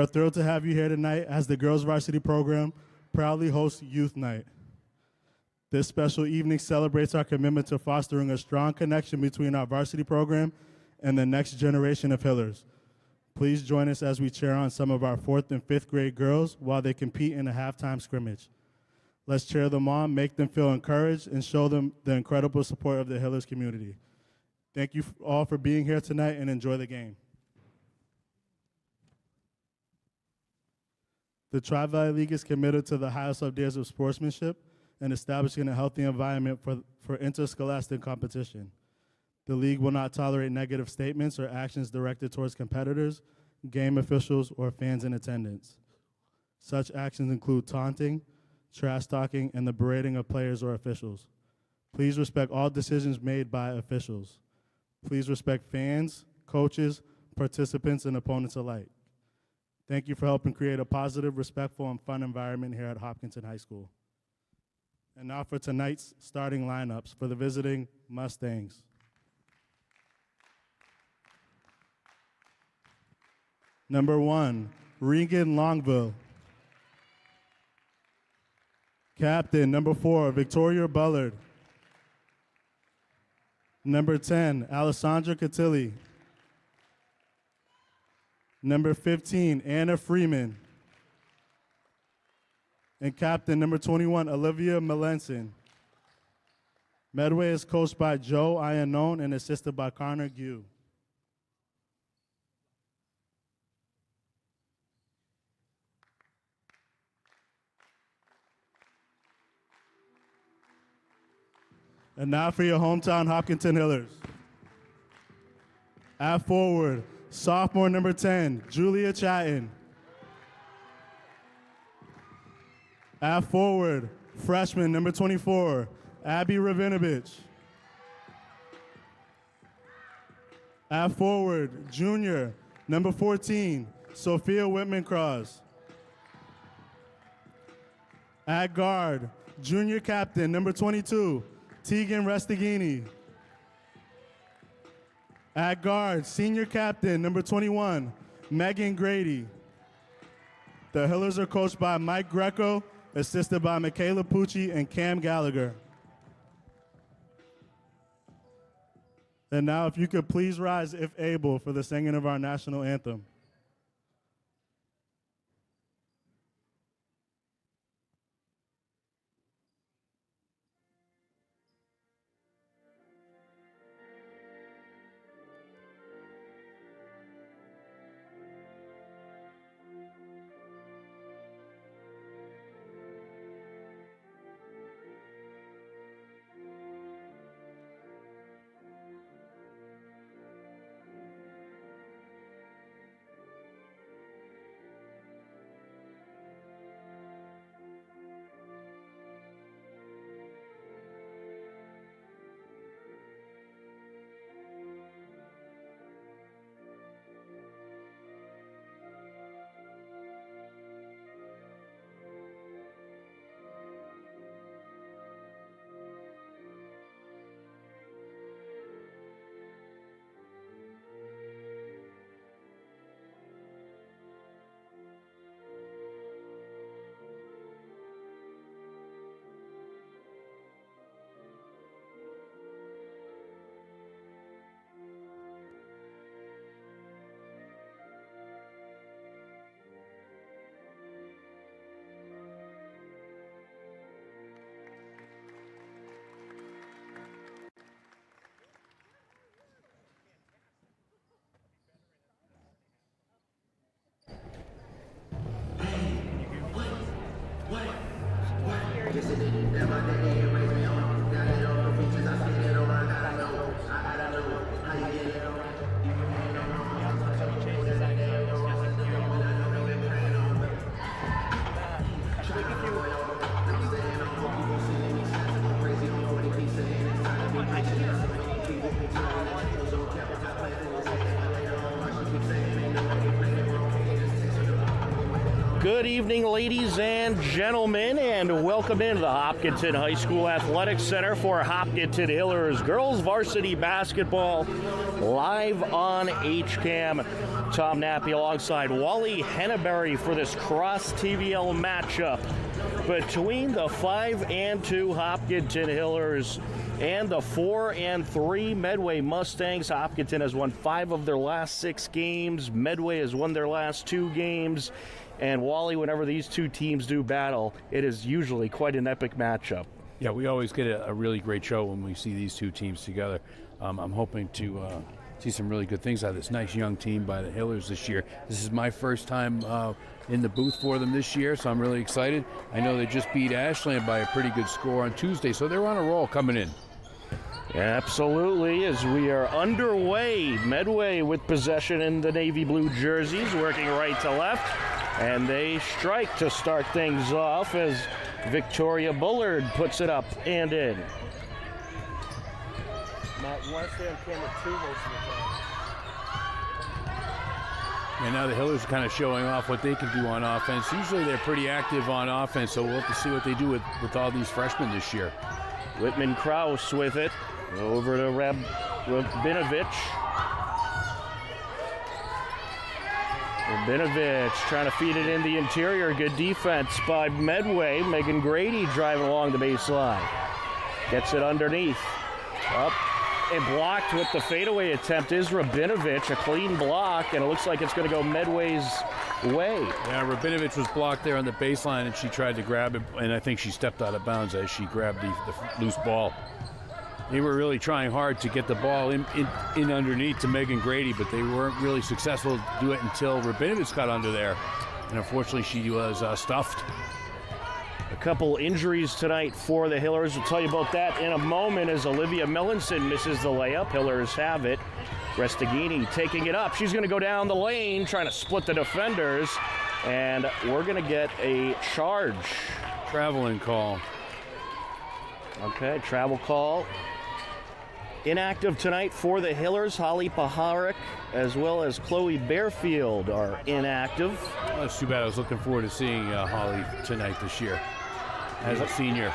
We're thrilled to have you here tonight as the Girls Varsity program proudly hosts Youth Night. This special evening celebrates our commitment to fostering a strong connection between our varsity program and the next generation of Hillers. Please join us as we cheer on some of our 4th and 5th grade girls while they compete in a halftime scrimmage. Let's cheer them on, make them feel encouraged, and show them the incredible support of the Hillers community. Thank you all for being here tonight, and enjoy the game. The Tri-Valley League is committed to the highest ideals of sportsmanship and establishing a healthy environment for interscholastic competition. The league will not tolerate negative statements or actions directed towards competitors, game officials, or fans in attendance. Such actions include taunting, trash talking, and the berating of players or officials. Please respect all decisions made by officials. Please respect fans, coaches, participants, and opponents alike. Thank you for helping create a positive, respectful, and fun environment here at Hopkinton High School. And now for tonight's starting lineups for the visiting Mustangs. Number 1, Regan Longville. Captain, number 4, Victoria Bullard. Number 10, Alessandra Catilli. Number 15, Anna Freeman. And captain, number 21, Olivia Melanson. Medway is coached by Joe Iannone and assisted by Connor Gue. And now for your hometown Hopkinton Hillers. At forward, sophomore number 10, Julia Chatton. At forward, freshman number 24, Abby Ravinovich. At forward, junior number 14, Sophia Whitman-Cross. At guard, junior captain number 22, Tegan Restaghini. At guard, senior captain number 21, Megan Grady. The Hillers are coached by Mike Greco, assisted by Michaela Pucci and Cam Gallagher. And now if you could please rise, if able, for the singing of our national anthem. Good evening, ladies and gentlemen, and welcome into the Hopkinton High School Athletics Center for Hopkinton Hillers Girls Varsity Basketball, live on HCAM. Tom Nappy alongside Wally Henneberry for this cross-TVL matchup between the 5-2 Hopkinton Hillers and the 4-3 Medway Mustangs. Hopkinton has won 5 of their last 6 games. Medway has won their last 2 games. And Wally, whenever these two teams do battle, it is usually quite an epic matchup. Yeah, we always get a really great show when we see these two teams together. I'm hoping to see some really good things out of this nice young team by the Hillers this year. This is my first time in the booth for them this year, so I'm really excited. I know they just beat Ashland by a pretty good score on Tuesday, so they're on a roll coming in. Absolutely, as we are underway. Medway with possession in the navy blue jerseys, working right to left. And they strike to start things off as Victoria Bullard puts it up and in. Matt, you want to stay on camera 2 most of the time. And now the Hillers are kind of showing off what they can do on offense. Usually they're pretty active on offense, so we'll have to see what they do with all these freshmen this year. Whitman Kraus with it. Over to Rabinovich. Rabinovich trying to feed it in the interior. Good defense by Medway. Megan Grady driving along the baseline. Gets it underneath. Up and blocked with the fadeaway attempt is Rabinovich. A clean block, and it looks like it's going to go Medway's way. Yeah, Rabinovich was blocked there on the baseline, and she tried to grab it, and I think she stepped out of bounds as she grabbed the loose ball. They were really trying hard to get the ball in underneath to Megan Grady, but they weren't really successful to do it until Rabinovich got under there. And unfortunately, she was stuffed. A couple injuries tonight for the Hillers. We'll tell you about that in a moment as Olivia Millinson misses the layup. Hillers have it. Restaghini taking it up. She's going to go down the lane, trying to split the defenders. And we're going to get a charge. Traveling call. Okay, travel call. Inactive tonight for the Hillers. Holly Paharic as well as Chloe Bearfield are inactive. Well, that's too bad. I was looking forward to seeing Holly tonight this year as a senior.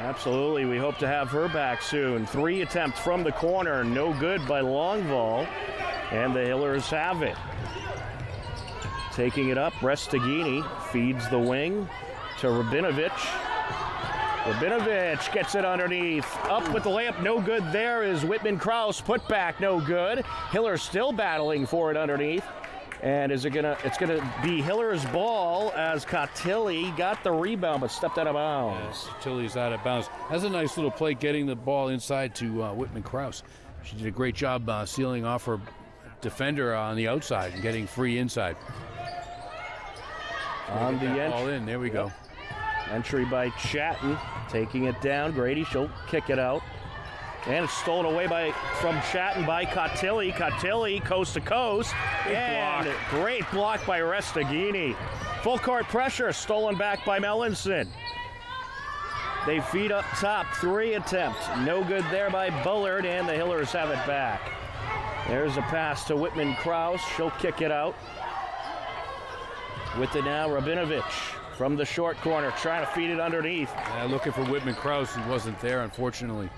Absolutely. We hope to have her back soon. 3 attempts from the corner. No good by Longval. And the Hillers have it. Taking it up, Restaghini feeds the wing to Rabinovich. Rabinovich gets it underneath. Up with the layup, no good. There is Whitman Kraus, put back, no good. Hiller still battling for it underneath. And it's gonna be Hiller's ball as Cotilli got the rebound but stepped out of bounds. Yes, Cotilli's out of bounds. That's a nice little play getting the ball inside to Whitman Kraus. She did a great job sealing off her defender on the outside and getting free inside. On the edge. Ball in, there we go. Yep. Entry by Chatton, taking it down. Grady, she'll kick it out. And it's stolen away from Chatton by Cotilli. Cotilli, coast to coast. Great block by Restaghini. Full court pressure, stolen back by Mellinson. They feed up top, 3 attempts. No good there by Bullard, and the Hillers have it back. There's a pass to Whitman Kraus. She'll kick it out. With it now, Rabinovich. From the short corner, trying to feed it underneath. Looking for Whitman Kraus, who wasn't there, unfortunately.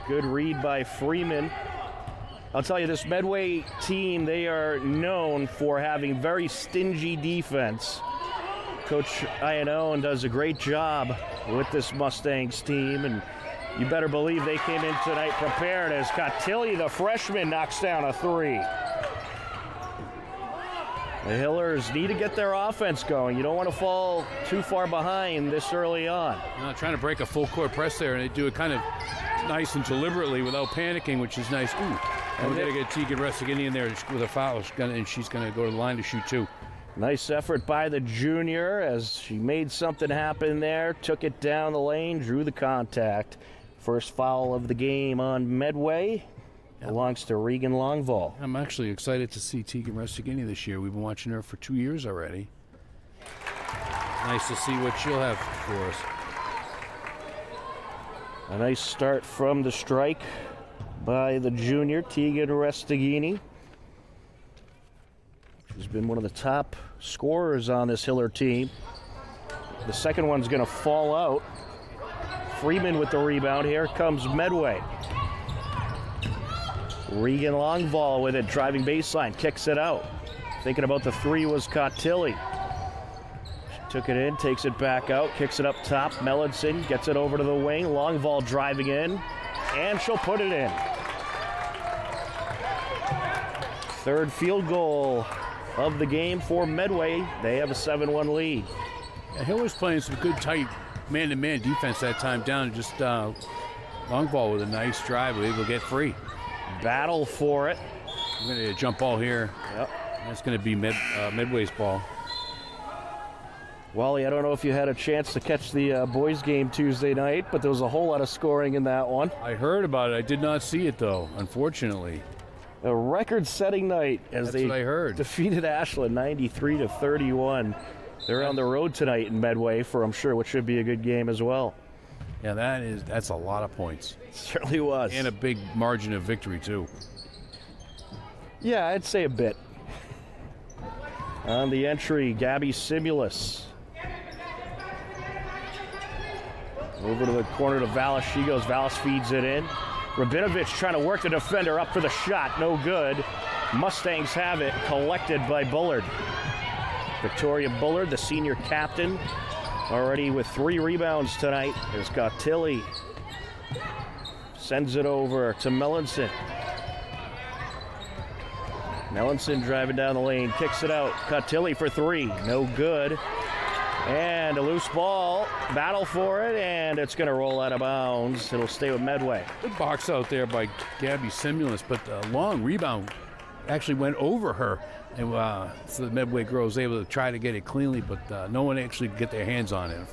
Good read by Freeman. I'll tell you, this Medway team, they are known for having very stingy defense. Coach Iannone does a great job with this Mustangs team, and you better believe they came in tonight prepared as Cotilli, the freshman, knocks down a 3. The Hillers need to get their offense going. You don't want to fall too far behind this early on. Trying to break a full court press there, and they do it kind of nice and deliberately without panicking, which is nice. Ooh, and we're going to get Tegan Restaghini in there with a foul, and she's going to go to the line to shoot 2. Nice effort by the junior as she made something happen there, took it down the lane, drew the contact. First foul of the game on Medway. Belongs to Regan Longval. I'm actually excited to see Tegan Restaghini this year. We've been watching her for 2 years already. Nice to see what she'll have for us. A nice start from the strike by the junior, Tegan Restaghini. who's been one of the top scorers on this Hiller team. The second one's going to fall out. Freeman with the rebound. Here comes Medway. Regan Longval with it, driving baseline, kicks it out. Thinking about the three was Cotilli. She took it in, takes it back out, kicks it up top. Mellinson gets it over to the wing. Longval driving in, and she'll put it in. Third field goal of the game for Medway. They have a 7-1 lead. Yeah, Hill was playing some good, tight man-to-man defense that time down. Just Longval with a nice drive, was able to get free. Battle for it. I'm going to jump ball here. Yep. That's going to be Medway's ball. Wally, I don't know if you had a chance to catch the boys game Tuesday night, but there was a whole lot of scoring in that one. I heard about it. I did not see it, though, unfortunately. A record-setting night as That's what I heard. defeated Ashland 93-31. They're on the road tonight in Medway for, I'm sure, what should be a good game as well. Yeah, that's a lot of points. It certainly was. And a big margin of victory, too. Yeah, I'd say a bit. On the entry, Gabby Simulus. Over to the corner to Vallis. She goes. Vallis feeds it in. Rabinovich trying to work the defender up for the shot. No good. Mustangs have it. Collected by Bullard. Victoria Bullard, the senior captain, already with 3 rebounds tonight. There's Cotilli. Sends it over to Mellinson. Mellinson driving down the lane, kicks it out. Cotilli for 3, no good. And a loose ball, battle for it, and it's going to roll out of bounds. It'll stay with Medway. Good box out there by Gabby Simulus, but the long rebound actually went over her. And so the Medway girl was able to try to get it cleanly, but no one actually could get their hands on it.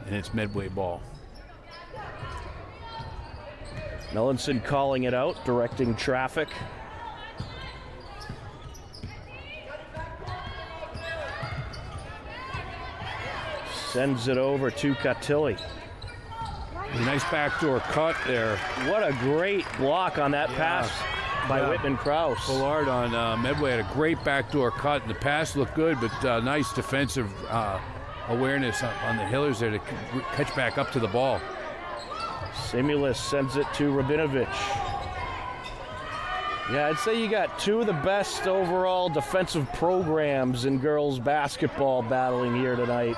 And it's Medway ball. Mellinson calling it out, directing traffic. Sends it over to Cotilli. A nice backdoor cut there. What a great block on that pass by Whitman Krause. Bullard on Medway had a great backdoor cut, and the pass looked good, but nice defensive awareness on the Hillers there to catch back up to the ball. Simulus sends it to Rabinovich. Yeah, I'd say you got 2 of the best overall defensive programs in girls basketball battling here tonight.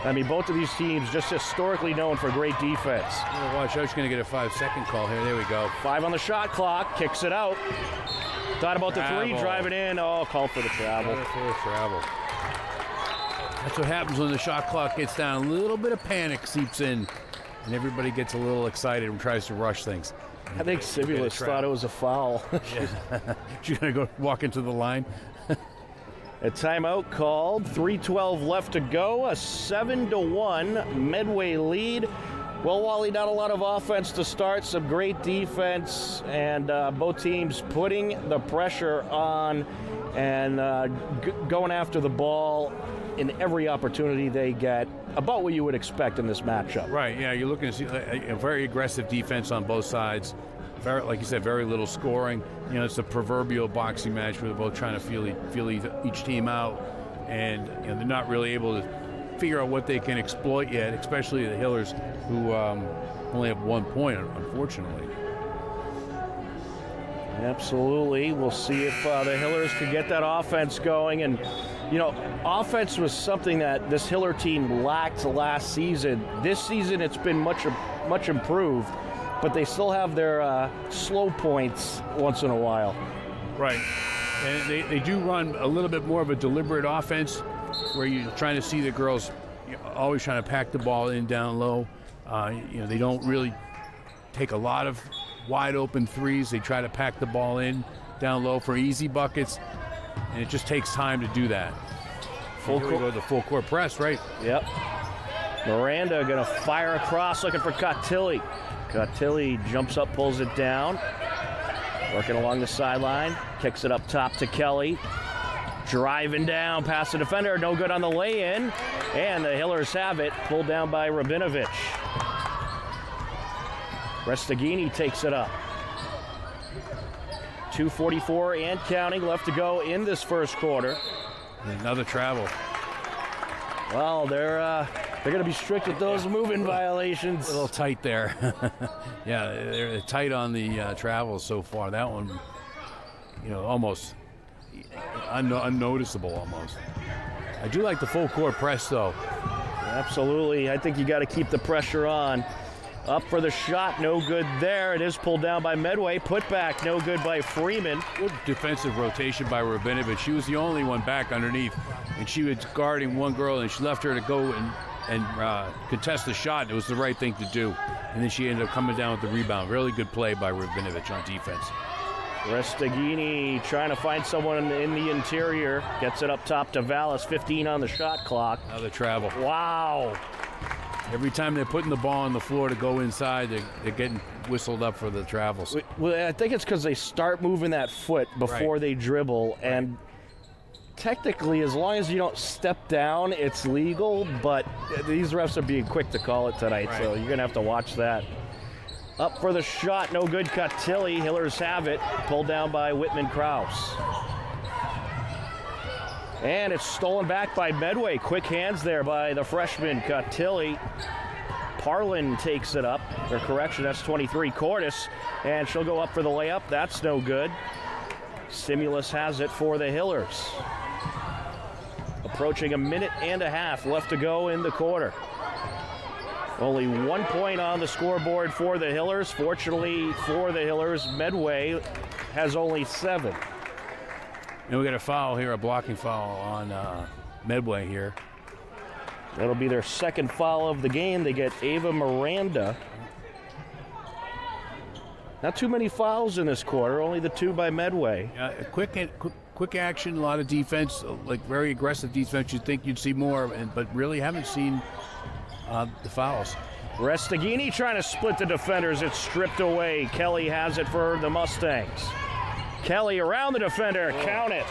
I mean, both of these teams just historically known for great defense. Watch, I was going to get a 5-second call here. There we go. 5 on the shot clock, kicks it out. Thought about the 3, driving in. Oh, call for the travel. That's what happens when the shot clock gets down. A little bit of panic seeps in, and everybody gets a little excited and tries to rush things. I think Simulus thought it was a foul. She's going to go walk into the line. A timeout called, 3:12 left to go, a 7-1 Medway lead. Well, Wally, not a lot of offense to start, some great defense, and both teams putting the pressure on and going after the ball in every opportunity they get, about what you would expect in this matchup. Right, yeah, you're looking to see a very aggressive defense on both sides. Very, like you said, very little scoring. You know, it's a proverbial boxing match where they're both trying to feel each team out, and they're not really able to figure out what they can exploit yet, especially the Hillers, who only have 1 point, unfortunately. Absolutely. We'll see if the Hillers can get that offense going. And, offense was something that this Hiller team lacked last season. This season it's been much improved, but they still have their slow points once in a while. Right. And they do run a little bit more of a deliberate offense where you're trying to see the girls always trying to pack the ball in down low. They don't really take a lot of wide open threes. They try to pack the ball in down low for easy buckets, and it just takes time to do that. Here we go, the full court press, right? Yep. Miranda going to fire across, looking for Cotilli. Cotilli jumps up, pulls it down. Working along the sideline, kicks it up top to Kelly. Driving down past the defender, no good on the lay-in. And the Hillers have it, pulled down by Rabinovich. Restaghini takes it up. 2:44 and counting left to go in this first quarter. Another travel. Well, they're going to be strict with those moving violations. A little tight there. Yeah, they're tight on the travels so far. That one, almost unnoticeable almost. I do like the full court press though. Absolutely. I think you got to keep the pressure on. Up for the shot, no good there. It is pulled down by Medway. Put back, no good by Freeman. Good defensive rotation by Rabinovich. She was the only one back underneath, and she was guarding one girl, and she left her to go and contest the shot. And it was the right thing to do. And then she ended up coming down with the rebound. Really good play by Rabinovich on defense. Restaghini trying to find someone in the interior. Gets it up top to Vallis. 15 on the shot clock. Another travel. Wow. Every time they're putting the ball on the floor to go inside, they're getting whistled up for the travels. Well, I think it's because they start moving that foot before they dribble. And technically, as long as you don't step down, it's legal. But these refs are being quick to call it tonight, so you're going to have to watch that. Up for the shot, no good. Cotilli. Hillers have it. Pulled down by Whitman Kraus. And it's stolen back by Medway. Quick hands there by the freshman, Cotilli. Parlin takes it up. Or correction, that's 23. Cordes. And she'll go up for the layup. That's no good. Simulus has it for the Hillers. Approaching a minute and a half left to go in the quarter. Only 1 point on the scoreboard for the Hillers. Fortunately for the Hillers, Medway has only 7. And we got a foul here, a blocking foul on Medway here. That'll be their second foul of the game. They get Ava Miranda. Not too many fouls in this quarter, only the 2 by Medway. Quick action, a lot of defense, like very aggressive defense. You'd think you'd see more, but really haven't seen the fouls. Restaghini trying to split the defenders. It's stripped away. Kelly has it for the Mustangs. Kelly around the defender. Count it.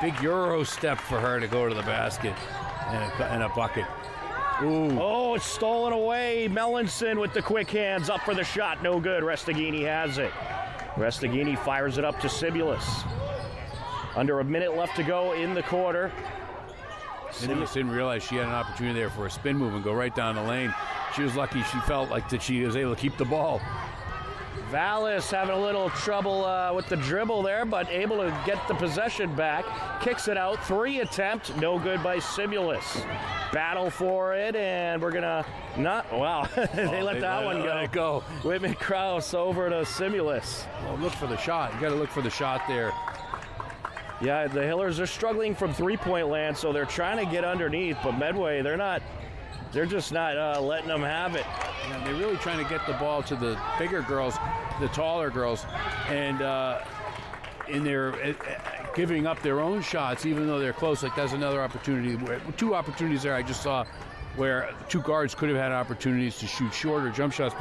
Big Euro step for her to go to the basket and a bucket. Ooh. Oh, it's stolen away. Mellinson with the quick hands. Up for the shot. No good. Restaghini has it. Restaghini fires it up to Simulus. Under a minute left to go in the quarter. Simulus didn't realize she had an opportunity there for a spin move and go right down the lane. She was lucky she felt like that she was able to keep the ball. Vallis having a little trouble with the dribble there, but able to get the possession back. Kicks it out. 3 attempt. No good by Simulus. Battle for it, and we're going to not. Wow. they let that one go. Let it go. Whitman Kraus over to Simulus. Well, look for the shot. You got to look for the shot there. Yeah, the Hillers are struggling from three-point land, so they're trying to get underneath, but Medway, they're just not letting them have it. Yeah, they're really trying to get the ball to the bigger girls, the taller girls, and in their giving up their own shots, even though they're close. Like that's another opportunity. 2 opportunities there I just saw where 2 guards could have had opportunities to shoot shorter jump shots,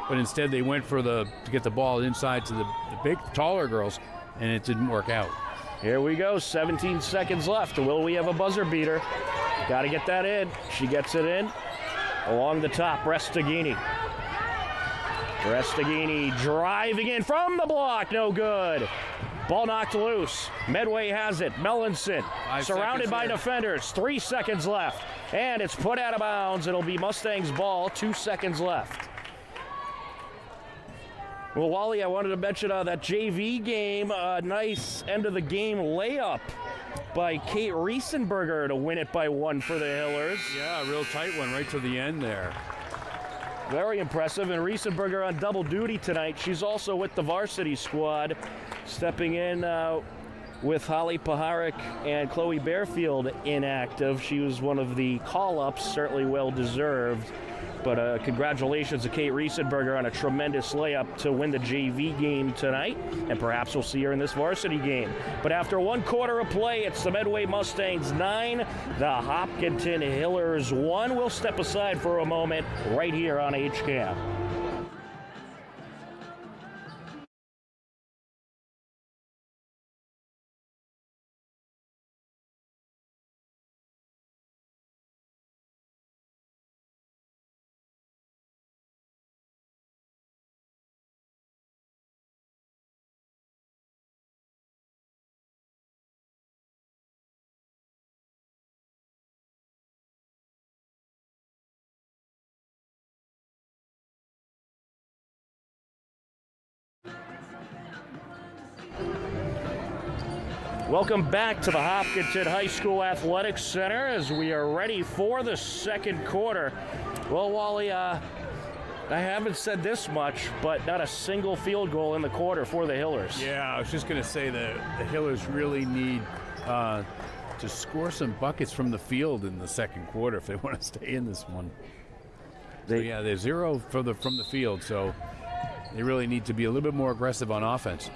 but instead they went for to get the ball inside to the big, taller girls, and it didn't work out. Here we go, 17 seconds left. Will we have a buzzer beater? Got to get that in. She gets it in. Along the top, Restaghini. Restaghini driving in from the block. No good. Ball knocked loose. Medway has it. Mellinson surrounded by defenders. 3 seconds left. And it's put out of bounds. It'll be Mustangs ball. 2 seconds left. Well, Wally, I wanted to mention that JV game. Nice end of the game layup by Kate Riesenberger to win it by 1 for the Hillers. Yeah, a real tight one right to the end there. Very impressive, and Riesenberger on double duty tonight. She's also with the varsity squad, stepping in with Holly Paharic and Chloe Bearfield inactive. She was one of the call-ups, certainly well-deserved. But congratulations to Kate Riesenberger on a tremendous layup to win the JV game tonight, and perhaps we'll see her in this varsity game. But after 1 quarter of play, it's the Medway Mustangs 9, the Hopkinton Hillers 1. We'll step aside for a moment right here on HCAM. Welcome back to the Hopkinton High School Athletics Center as we are ready for the second quarter. Well, Wally, I haven't said this much, but not a single field goal in the quarter for the Hillers. Yeah, I was just going to say the Hillers really need to score some buckets from the field in the second quarter if they want to stay in this one. They're 0 from the field, so they really need to be a little bit more aggressive on offense.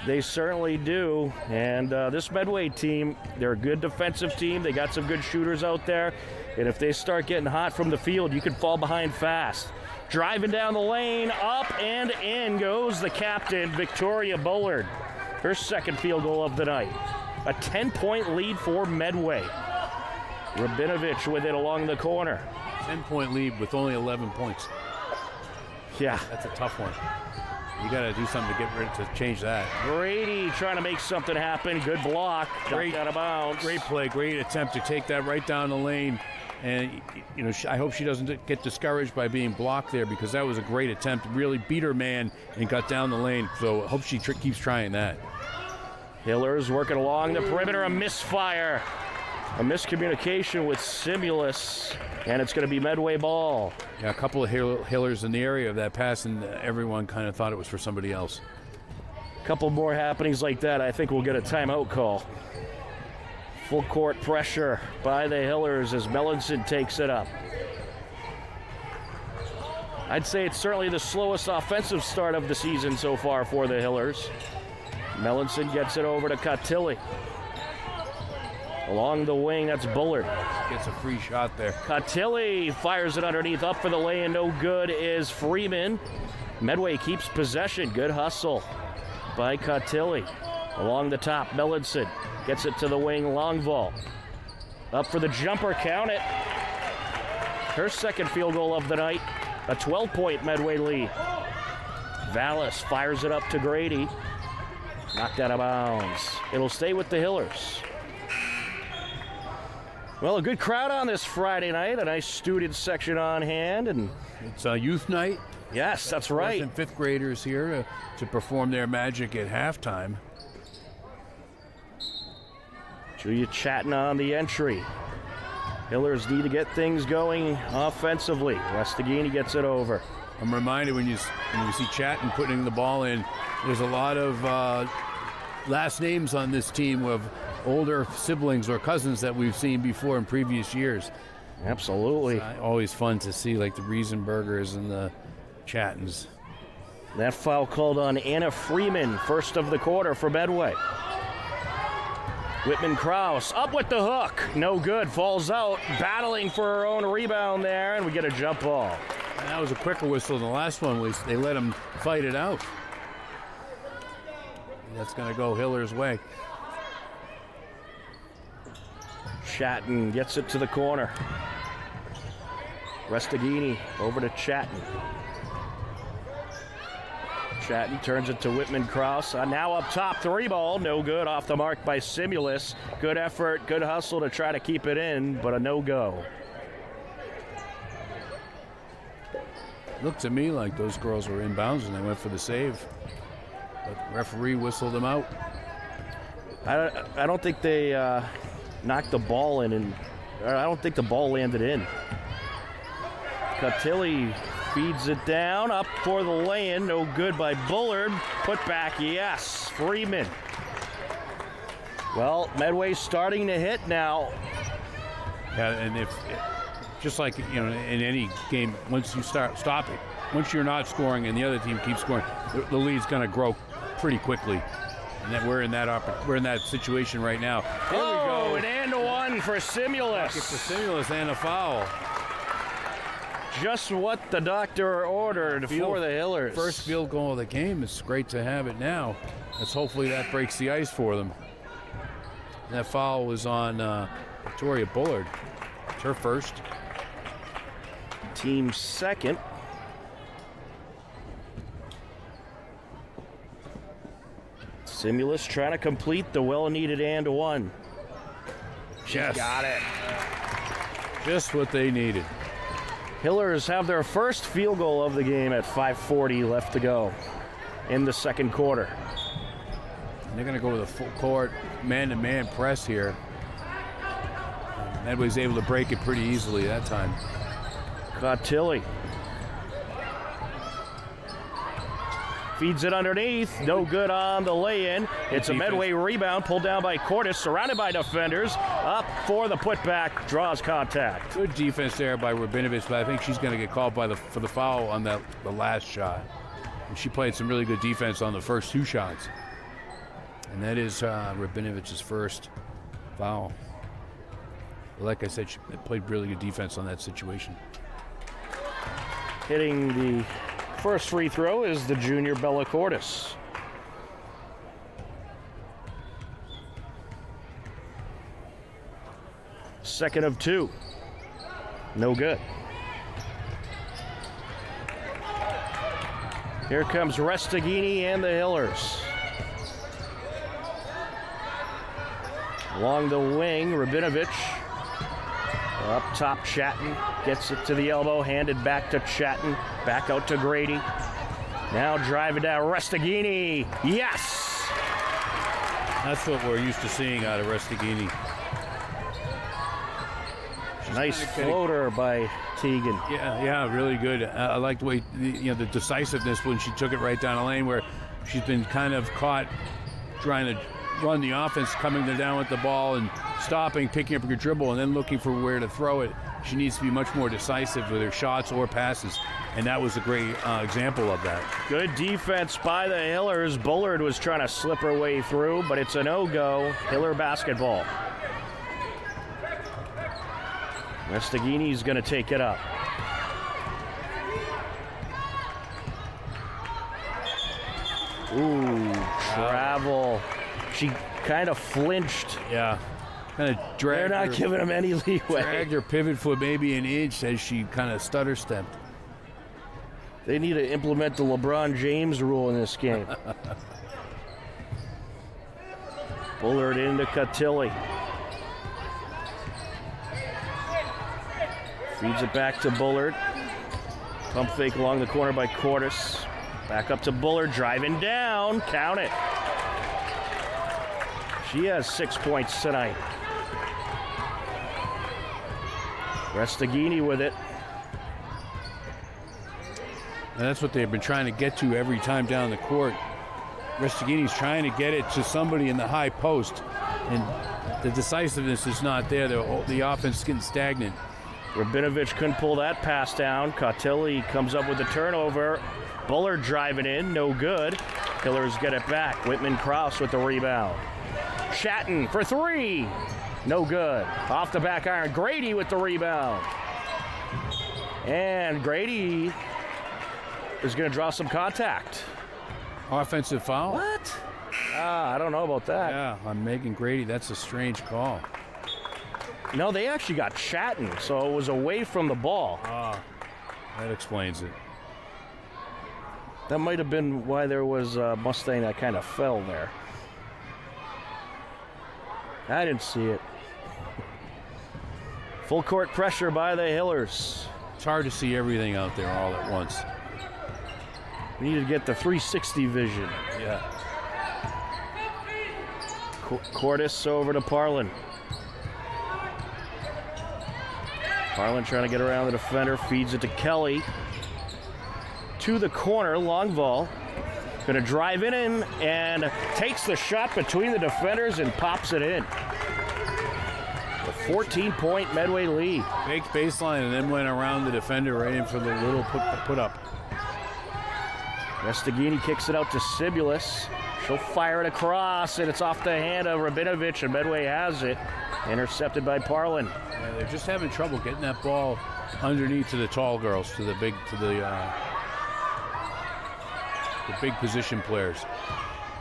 They certainly do, and this Medway team, they're a good defensive team. They got some good shooters out there, and if they start getting hot from the field, you can fall behind fast. Driving down the lane, up and in goes the captain, Victoria Bullard. Her second field goal of the night. A 10-point lead for Medway. Rabinovich with it along the corner. 10-point lead with only 11 points. Yeah. That's a tough one. You got to do something to change that. Grady trying to make something happen. Good block. Great out of bounds. Great play. Great attempt to take that right down the lane. And, you know, I hope she doesn't get discouraged by being blocked there because that was a great attempt. Really beat her man and got down the lane. So I hope she keeps trying that. Hillers working along the perimeter. A misfire. A miscommunication with Simulus. And it's going to be Medway ball. Yeah, a couple of Hillers in the area of that pass, and everyone kind of thought it was for somebody else. A couple more happenings like that, I think we'll get a timeout call. Full court pressure by the Hillers as Mellinson takes it up. I'd say it's certainly the slowest offensive start of the season so far for the Hillers. Mellinson gets it over to Cotilli. Along the wing, that's Bullard. Gets a free shot there. Cotilli fires it underneath, up for the lay, and no good is Freeman. Medway keeps possession. Good hustle by Cotilli. Along the top, Mellinson gets it to the wing, Longval. Up for the jumper, count it. Her second field goal of the night, a 12-point Medway lead. Vallis fires it up to Grady. Knocked out of bounds. It'll stay with the Hillers. Well, a good crowd on this Friday night. A nice student section on hand. And it's a youth night. Yes, that's right. And fifth graders here to perform their magic at halftime. Julia Chatton on the entry. Hillers need to get things going offensively. Restaghini gets it over. I'm reminded when you see Chatton putting the ball in, there's a lot of last names on this team of older siblings or cousins that we've seen before in previous years. Absolutely. It's always fun to see, like the Riesenbergers and the Chattons. That foul called on Anna Freeman, first of the quarter for Medway. Whitman Kraus up with the hook. No good. Falls out. Battling for her own rebound there, and we get a jump ball. And that was a quicker whistle than the last one. They let him fight it out. That's going to go Hiller's way. Chatton gets it to the corner. Restaghini over to Chatton. Chatton turns it to Whitman Kraus. Now up top, three ball, no good, off the mark by Simulus. Good effort, good hustle to try to keep it in, but a no-go. Looked to me like those girls were inbounds and they went for the save. But the referee whistled them out. I don't think they knocked the ball in, and I don't think the ball landed in. Cotilli feeds it down, up for the lay-in, no good by Bullard. Put back, yes, Freeman. Well, Medway's starting to hit now. Yeah, and if just like in any game, once you stop it. Once you're not scoring and the other team keeps scoring, the lead's going to grow pretty quickly. And then we're in that situation right now. Here we go. An and one for Simulus. It's a Simulus and a foul. Just what the doctor ordered for the Hillers. First field goal of the game. It's great to have it now. Hopefully that breaks the ice for them. That foul was on Victoria Bullard. It's her first. Team second. Simulus trying to complete the well-needed and one. Yes. Got it. Just what they needed. Hillers have their first field goal of the game at 5:40 left to go in the second quarter. And they're going to go with a full court man-to-man press here. Medway's able to break it pretty easily that time. Tilly feeds it underneath. No good on the lay-in. It's a Medway rebound pulled down by Cordes, surrounded by defenders. Up for the putback, draws contact. Good defense there by Rabinovich, but I think she's going to get called for the foul on the last shot. And she played some really good defense on the first 2 shots. And that is Rabinovich's first foul. Like I said, she played really good defense on that situation. Hitting the first free throw is the junior Bella Cordes. Second of 2. No good. Here comes Restaghini and the Hillers. Along the wing, Rabinovich. Up top, Chatton gets it to the elbow, handed back to Chatton, back out to Grady. Now driving down, Restaghini. Yes! That's what we're used to seeing out of Restaghini. Nice floater by Teagan. Yeah, really good. I like the way, the decisiveness when she took it right down the lane, where she's been kind of caught trying to run the offense, coming down with the ball and stopping, picking up your dribble, and then looking for where to throw it. She needs to be much more decisive with her shots or passes, and that was a great example of that. Good defense by the Hillers. Bullard was trying to slip her way through, but it's a no-go. Hiller basketball. Restaghini's going to take it up. Ooh, travel. She kind of flinched. Yeah, kind of dragged. They're not giving him any leeway. Dragged her pivot foot maybe an inch as she kind of stutter stepped. They need to implement the LeBron James rule in this game. Bullard into Cotilli. Feeds it back to Bullard. Pump fake along the corner by Cordes. Back up to Bullard, driving down. Count it. She has 6 points tonight. Restaghini with it. And that's what they've been trying to get to every time down the court. Restaghini's trying to get it to somebody in the high post, and the decisiveness is not there. The offense is getting stagnant. Rabinovich couldn't pull that pass down. Cotilli comes up with the turnover. Bullard driving in, no good. Hillers get it back. Whitman-Krause with the rebound. Chatton for 3. No good. Off the back iron. Grady with the rebound. And Grady is going to draw some contact. Offensive foul? What? I don't know about that. Yeah, on Megan Grady. That's a strange call. No, they actually got Chatton, so it was away from the ball. That explains it. That might have been why there was a Mustang that kind of fell there. I didn't see it. Full court pressure by the Hillers. It's hard to see everything out there all at once. We need to get the 360 vision. Yeah. Cordes over to Parlin. Parlin trying to get around the defender, feeds it to Kelly. To the corner, long ball. Going to drive in and takes the shot between the defenders and pops it in. A 14-point Medway lead. Fake baseline and then went around the defender right in for the little put up. Restaghini kicks it out to Sibulus. She'll fire it across, and it's off the hand of Rabinovich, and Medway has it. Intercepted by Parlin. Yeah, they're just having trouble getting that ball underneath to the tall girls, to the big position players.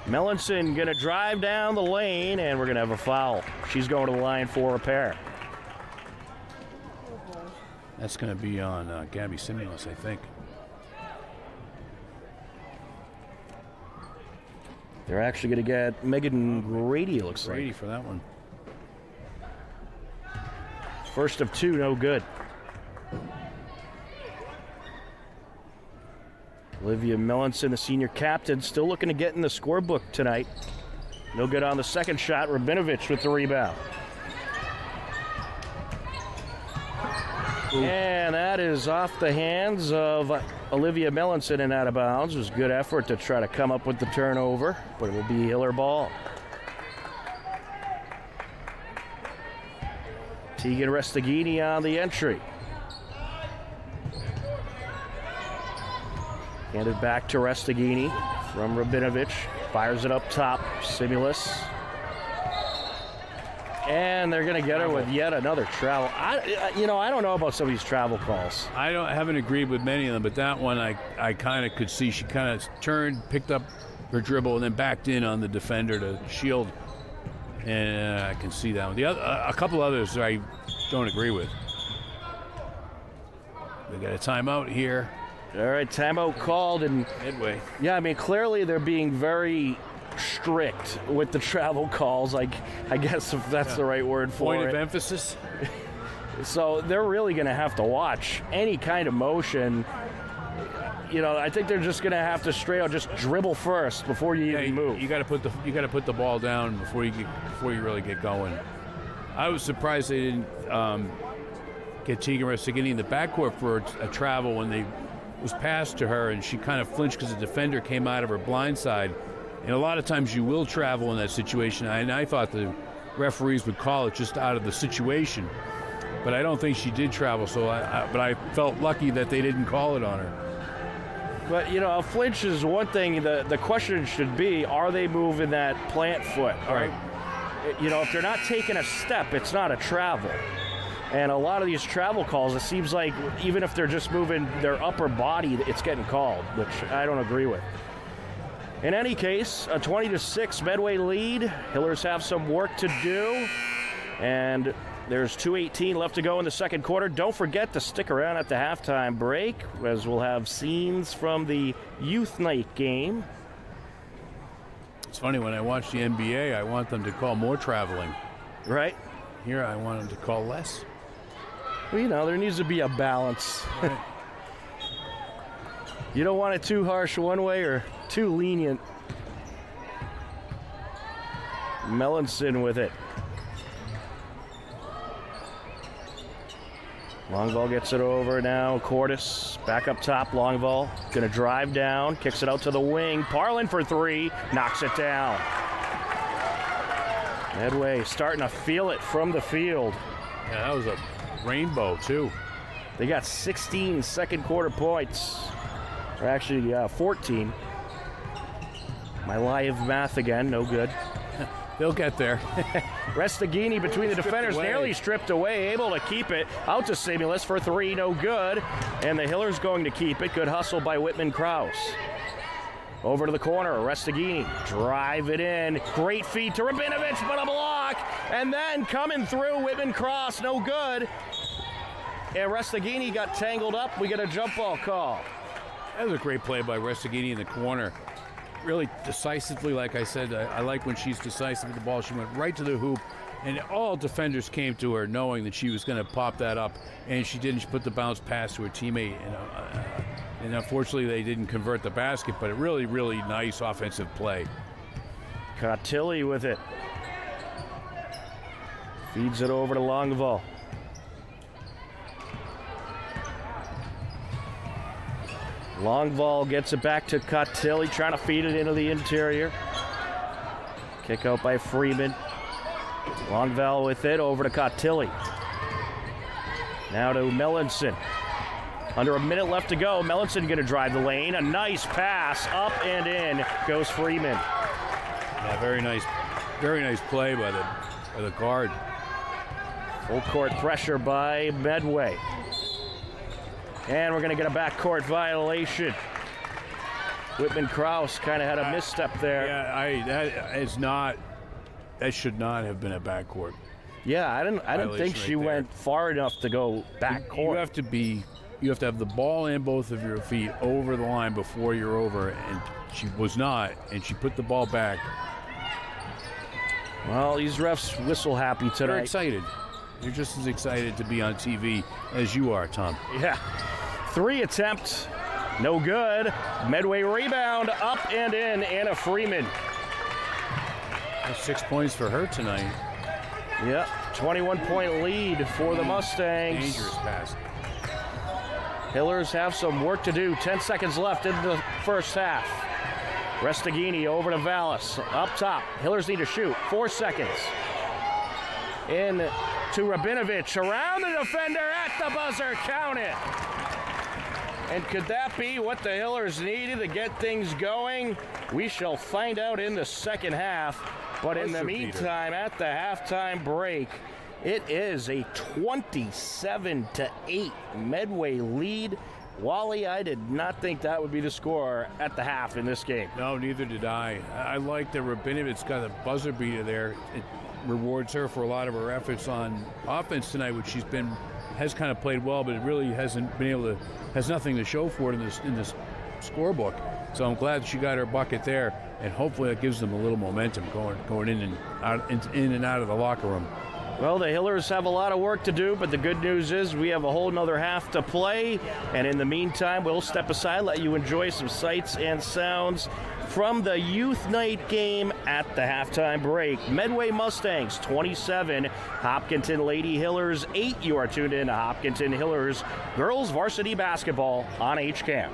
Mellinson going to drive down the lane, and we're going to have a foul. She's going to the line for a repair. That's going to be on Gabby Simulus, I think. They're actually going to get Megan Grady, looks like. Grady for that one. First of 2, no good. Olivia Mellinson, the senior captain, still looking to get in the scorebook tonight. No good on the second shot. Rabinovich with the rebound. And that is off the hands of Olivia Melanson and out of bounds. It was a good effort to try to come up with the turnover, but it will be Hiller ball. Tegan Restaghini on the entry. Handed back to Restaghini from Rabinovich. Fires it up top. Simulus. And they're going to get her with yet another travel. I don't know about some of these travel calls. Haven't agreed with many of them, but that one I kind of could see. She kind of turned, picked up her dribble, and then backed in on the defender to shield. And I can see that one. A couple others I don't agree with. They got a timeout here. All right, timeout called, and Medway. Yeah, I mean, clearly they're being very strict with the travel calls. I guess if that's the right word for it. Point of emphasis. So they're really going to have to watch any kind of motion. I think they're just going to have to straight out just dribble first before you even move. You got to put the ball down before you really get going. I was surprised they didn't get Tegan Restaghini in the backcourt for a travel when they was passed to her, and she kind of flinched because the defender came out of her blind side. And a lot of times you will travel in that situation, and I thought the referees would call it just out of the situation. But I don't think she did travel, but I felt lucky that they didn't call it on her. But, a flinch is one thing. The question should be, are they moving that plant foot? All right. If they're not taking a step, it's not a travel. And a lot of these travel calls, it seems like even if they're just moving their upper body, it's getting called, which I don't agree with. In any case, a 20-6 Medway lead. Hillers have some work to do. And there's 2:18 left to go in the second quarter. Don't forget to stick around at the halftime break, as we'll have scenes from the youth night game. It's funny, when I watch the NBA, I want them to call more traveling. Right? Here, I want them to call less. Well, there needs to be a balance. You don't want it too harsh one way or too lenient. Melanson with it. Longvall gets it over now. Cordes back up top. Longvall gonna drive down, kicks it out to the wing. Parlin for three, knocks it down. Medway starting to feel it from the field. Yeah, that was a rainbow too. They got 16 second quarter points. Or actually 14. My live math again, no good. They'll get there. Restaghini between the defenders, nearly stripped away, able to keep it. Out to Simulus for three, no good. And the Hillers going to keep it. Good hustle by Whitman Kraus. Over to the corner, Restaghini, drive it in. Great feed to Rabinovich, but a block. And then coming through, Whitman Kraus, no good. And Restaghini got tangled up. We get a jump ball call. That was a great play by Restaghini in the corner. Really decisively, like I said, I like when she's decisive with the ball. She went right to the hoop, and all defenders came to her knowing that she was going to pop that up, and she didn't. She put the bounce pass to her teammate, and unfortunately they didn't convert the basket, but a really, really nice offensive play. Cotilli with it. Feeds it over to Longvall. Longvall gets it back to Cotilli, trying to feed it into the interior. Kick out by Freeman. Longvall with it, over to Cotilli. Now to Melanson. Under a minute left to go. Melanson going to drive the lane. A nice pass, up and in goes Freeman. Yeah, very nice play by the guard. Full court pressure by Medway. And we're going to get a backcourt violation. Whitman Kraus kind of had a misstep there. Yeah, that should not have been a backcourt. Yeah, I didn't think she went far enough to go backcourt. You have to have the ball and both of your feet over the line before you're over, and she was not, and she put the ball back. Well, these refs whistle happy tonight. They're excited. They're just as excited to be on TV as you are, Tom. Yeah. 3 attempts, no good. Medway rebound, up and in, Anna Freeman. That's 6 points for her tonight. Yep, 21-point lead for the Mustangs. Dangerous pass. Hillers have some work to do. 10 seconds left in the first half. Restaghini over to Vallis. Up top. Hillers need to shoot. 4 seconds. In to Rabinovich. Around the defender at the buzzer. Count it. And could that be what the Hillers needed to get things going? We shall find out in the second half. But in the meantime, at the halftime break, it is a 27-8 Medway lead. Wally, I did not think that would be the score at the half in this game. No, neither did I. I like that Rabinovich's got a buzzer beater there. It rewards her for a lot of her efforts on offense tonight, which has kind of played well, but it really has nothing to show for it in this scorebook. So I'm glad she got her bucket there, and hopefully it gives them a little momentum going in and out of the locker room. Well, the Hillers have a lot of work to do, but the good news is we have a whole nother half to play. And in the meantime, we'll step aside, let you enjoy some sights and sounds from the youth night game at the halftime break. Medway Mustangs 27, Hopkinton Lady Hillers 8. You are tuned in to Hopkinton Hillers Girls Varsity Basketball on HCAM.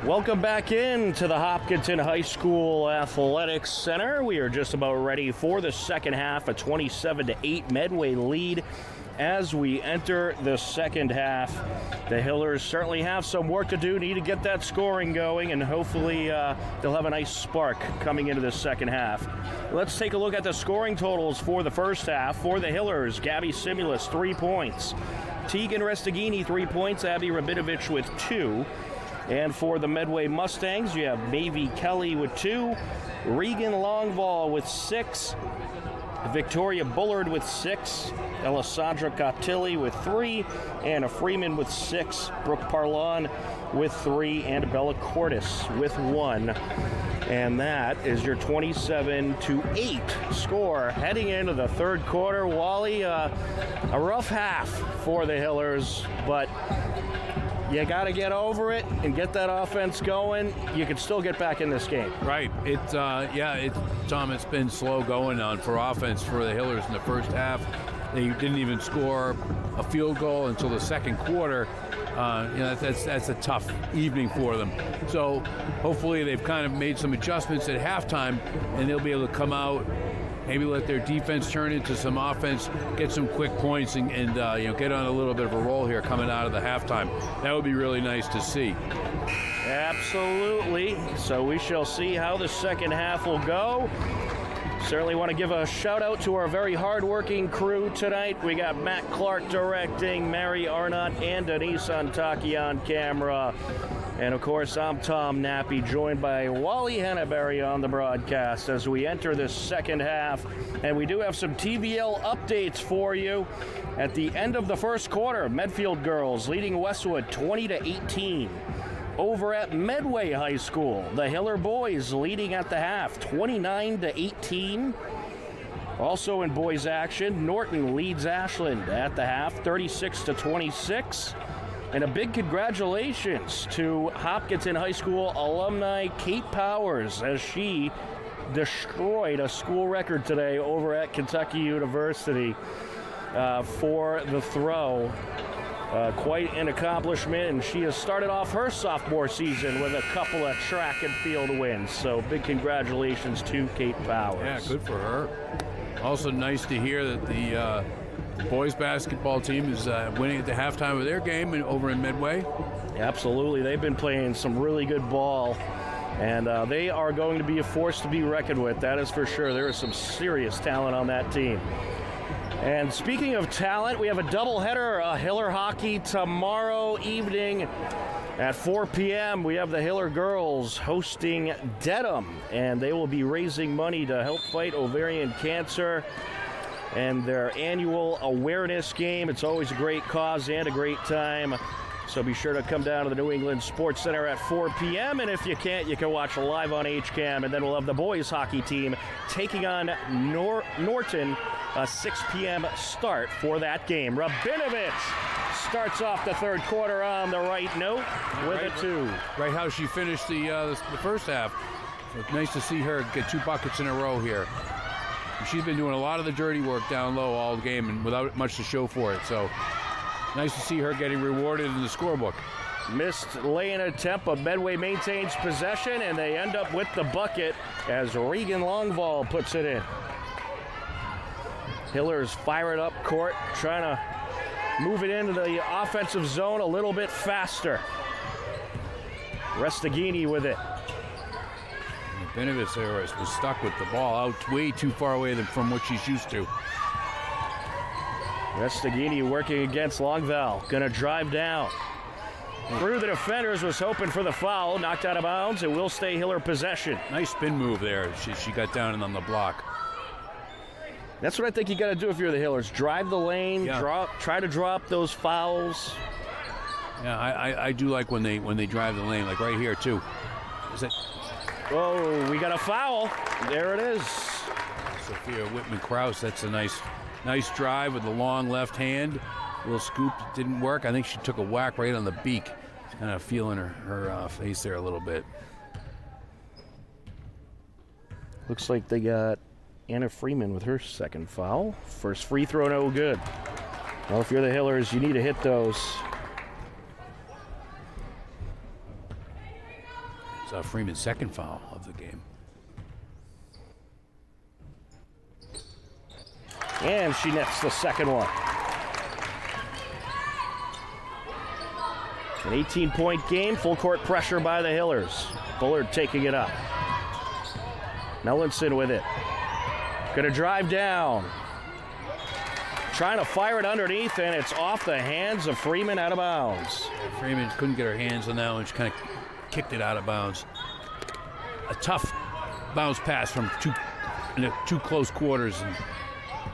Welcome back in to the Hopkinton High School Athletics Center. We are just about ready for the second half, a 27-8 Medway lead. As we enter the second half, the Hillers certainly have some work to do, need to get that scoring going, and hopefully they'll have a nice spark coming into the second half. Let's take a look at the scoring totals for the first half. For the Hillers, Gabby Simulus, 3 points. Tegan Restaghini, 3 points. Abby Rabinovich with 2. And for the Medway Mustangs, you have Mavie Kelly with 2, Regan Longval with 6, Victoria Bullard with 6, Alessandra Cottilli with 3, Anna Freeman with 6, Brooke Parlon with 3, and Bella Cortis with 1. And that is your 27-8 score heading into the third quarter. Wally, a rough half for the Hillers, but you got to get over it and get that offense going. You can still get back in this game. Right. Tom, it's been slow going on for offense for the Hillers in the first half. They didn't even score a field goal until the second quarter. That's a tough evening for them. So hopefully they've kind of made some adjustments at halftime, and they'll be able to come out, maybe let their defense turn into some offense, get some quick points, and get on a little bit of a roll here coming out of the halftime. That would be really nice to see. Absolutely. So we shall see how the second half will go. Certainly want to give a shout out to our very hardworking crew tonight. We got Matt Clark directing, Mary Arnott and Denise Antaki on camera. And of course, I'm Tom Nappy, joined by Wally Henneberry on the broadcast as we enter this second half. And we do have some TVL updates for you. At the end of the first quarter, Medfield girls leading Westwood 20-18. Over at Medway High School, the Hiller boys leading at the half 29-18. Also in boys action, Norton leads Ashland at the half 36-26. And a big congratulations to Hopkinton High School alumni Kate Powers as she destroyed a school record today over at Kentucky University for the throw. Quite an accomplishment, and she has started off her sophomore season with a couple of track and field wins. So big congratulations to Kate Powers. Yeah, good for her. Also nice to hear that the boys basketball team is winning at the halftime of their game over in Medway. Absolutely. They've been playing some really good ball, and they are going to be a force to be reckoned with. That is for sure. There is some serious talent on that team. And speaking of talent, we have a doubleheader, Hiller hockey tomorrow evening at 4 p.m. We have the Hiller girls hosting Dedham, and they will be raising money to help fight ovarian cancer. And their annual awareness game. It's always a great cause and a great time. So be sure to come down to the New England Sports Center at 4 p.m. And if you can't, you can watch live on HCAM. And then we'll have the boys hockey team taking on Norton, a 6 p.m. start for that game. Rabinovich starts off the third quarter on the right note with a 2. Right how she finished the first half. So it's nice to see her get 2 buckets in a row here. She's been doing a lot of the dirty work down low all game and without much to show for it. So nice to see her getting rewarded in the scorebook. Missed lay-in attempt, but Medway maintains possession, and they end up with the bucket as Regan Longval puts it in. Hillers fire it up court, trying to move it into the offensive zone a little bit faster. Restaghini with it. Benovitz was stuck with the ball out way too far away from what she's used to. Restaghini working against Longval, gonna drive down. Through the defenders, was hoping for the foul, knocked out of bounds. It will stay Hiller possession. Nice spin move there. She got down and on the block. That's what I think you got to do if you're the Hillers. Drive the lane, try to drop those fouls. Yeah, I do like when they drive the lane, like right here too. Is it? Oh, we got a foul. There it is. Sophia Whitman-Kraus. That's a nice drive with the long left hand. A little scoop didn't work. I think she took a whack right on the beak. Kind of feeling her face there a little bit. Looks like they got Anna Freeman with her second foul. First free throw, no good. Well, if you're the Hillers, you need to hit those. Freeman's second foul of the game. And she nets the second one. An 18-point game, full court pressure by the Hillers. Bullard taking it up. Mellinson with it. Gonna drive down. Trying to fire it underneath, and it's off the hands of Freeman, out of bounds. Freeman couldn't get her hands on that one. She kind of kicked it out of bounds. A tough bounce pass from two close quarters, and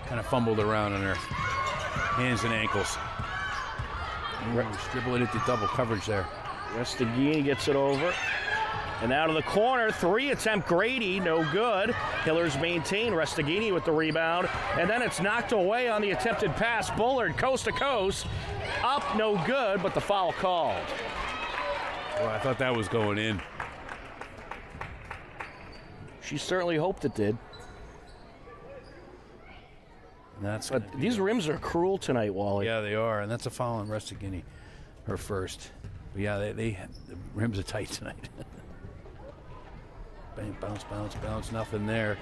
kind of fumbled around on her hands and ankles. Dribbling into double coverage there. Restagini gets it over. And out of the corner, 3-attempt Grady, no good. Hillers maintain. Restagini with the rebound. And then it's knocked away on the attempted pass. Bullard coast to coast. Up, no good, but the foul called. Well, I thought that was going in. She certainly hoped it did. But these rims are cruel tonight, Wally. Yeah, they are, and that's a foul on Restagini, her first. But yeah, the rims are tight tonight. Bang, bounce, bounce, bounce, nothing there.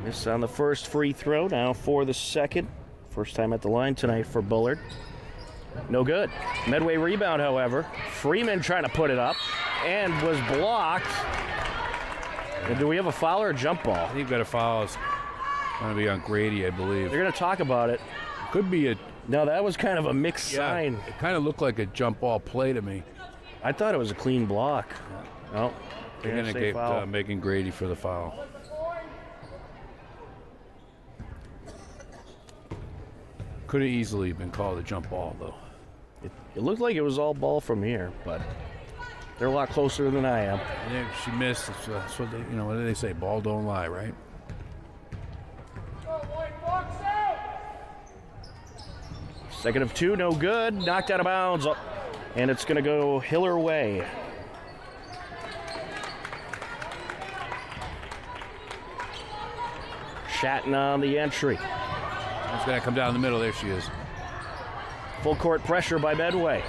Miss on the first free throw, now for the second. First time at the line tonight for Bullard. No good. Medway rebound, however. Freeman trying to put it up and was blocked. And do we have a foul or a jump ball? I think we've got a foul. It's going to be on Grady, I believe. They're going to talk about it. Could be a... No, that was kind of a mixed sign. It kind of looked like a jump ball play to me. I thought it was a clean block. No, they're going to get Megan Grady for the foul. Could have easily been called a jump ball, though. It looked like it was all ball from here, but they're a lot closer than I am. Yeah, she missed. That's what they, what do they say? Ball don't lie, right? Second of two, no good. Knocked out of bounds. And it's going to go Hiller way. Shatton on the entry. It's going to come down the middle. There she is. Full court pressure by Medway.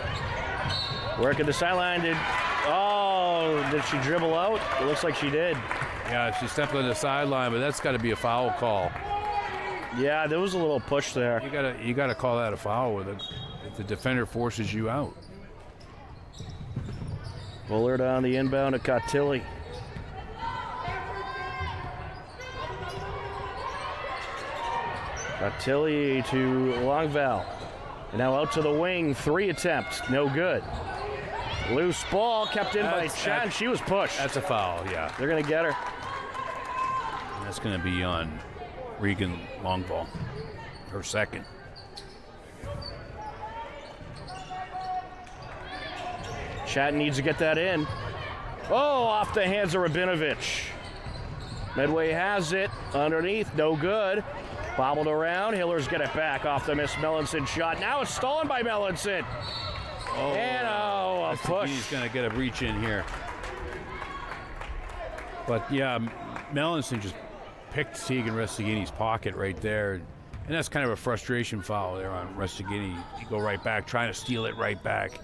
Working the sideline. Did she dribble out? It looks like she did. Yeah, she stepped on the sideline, but that's got to be a foul call. Yeah, there was a little push there. You gotta call that a foul if the defender forces you out. Bullard on the inbound to Cotilli. Cotilli to Longval. And now out to the wing, 3 attempts, no good. Loose ball kept in by Chan. She was pushed. That's a foul, yeah. They're going to get her. And that's going to be on Regan Longval, her second. Chat needs to get that in. Oh, off the hands of Rabinovich. Medway has it underneath, no good. Bobbled around, Hiller's get it back off the Miss Mellinson shot. Now it's stolen by Mellinson. And a push. He's going to get a reach in here. But yeah, Mellinson just picked Tegan Restagini's pocket right there. And that's kind of a frustration foul there on Restagini. You go right back, trying to steal it right back.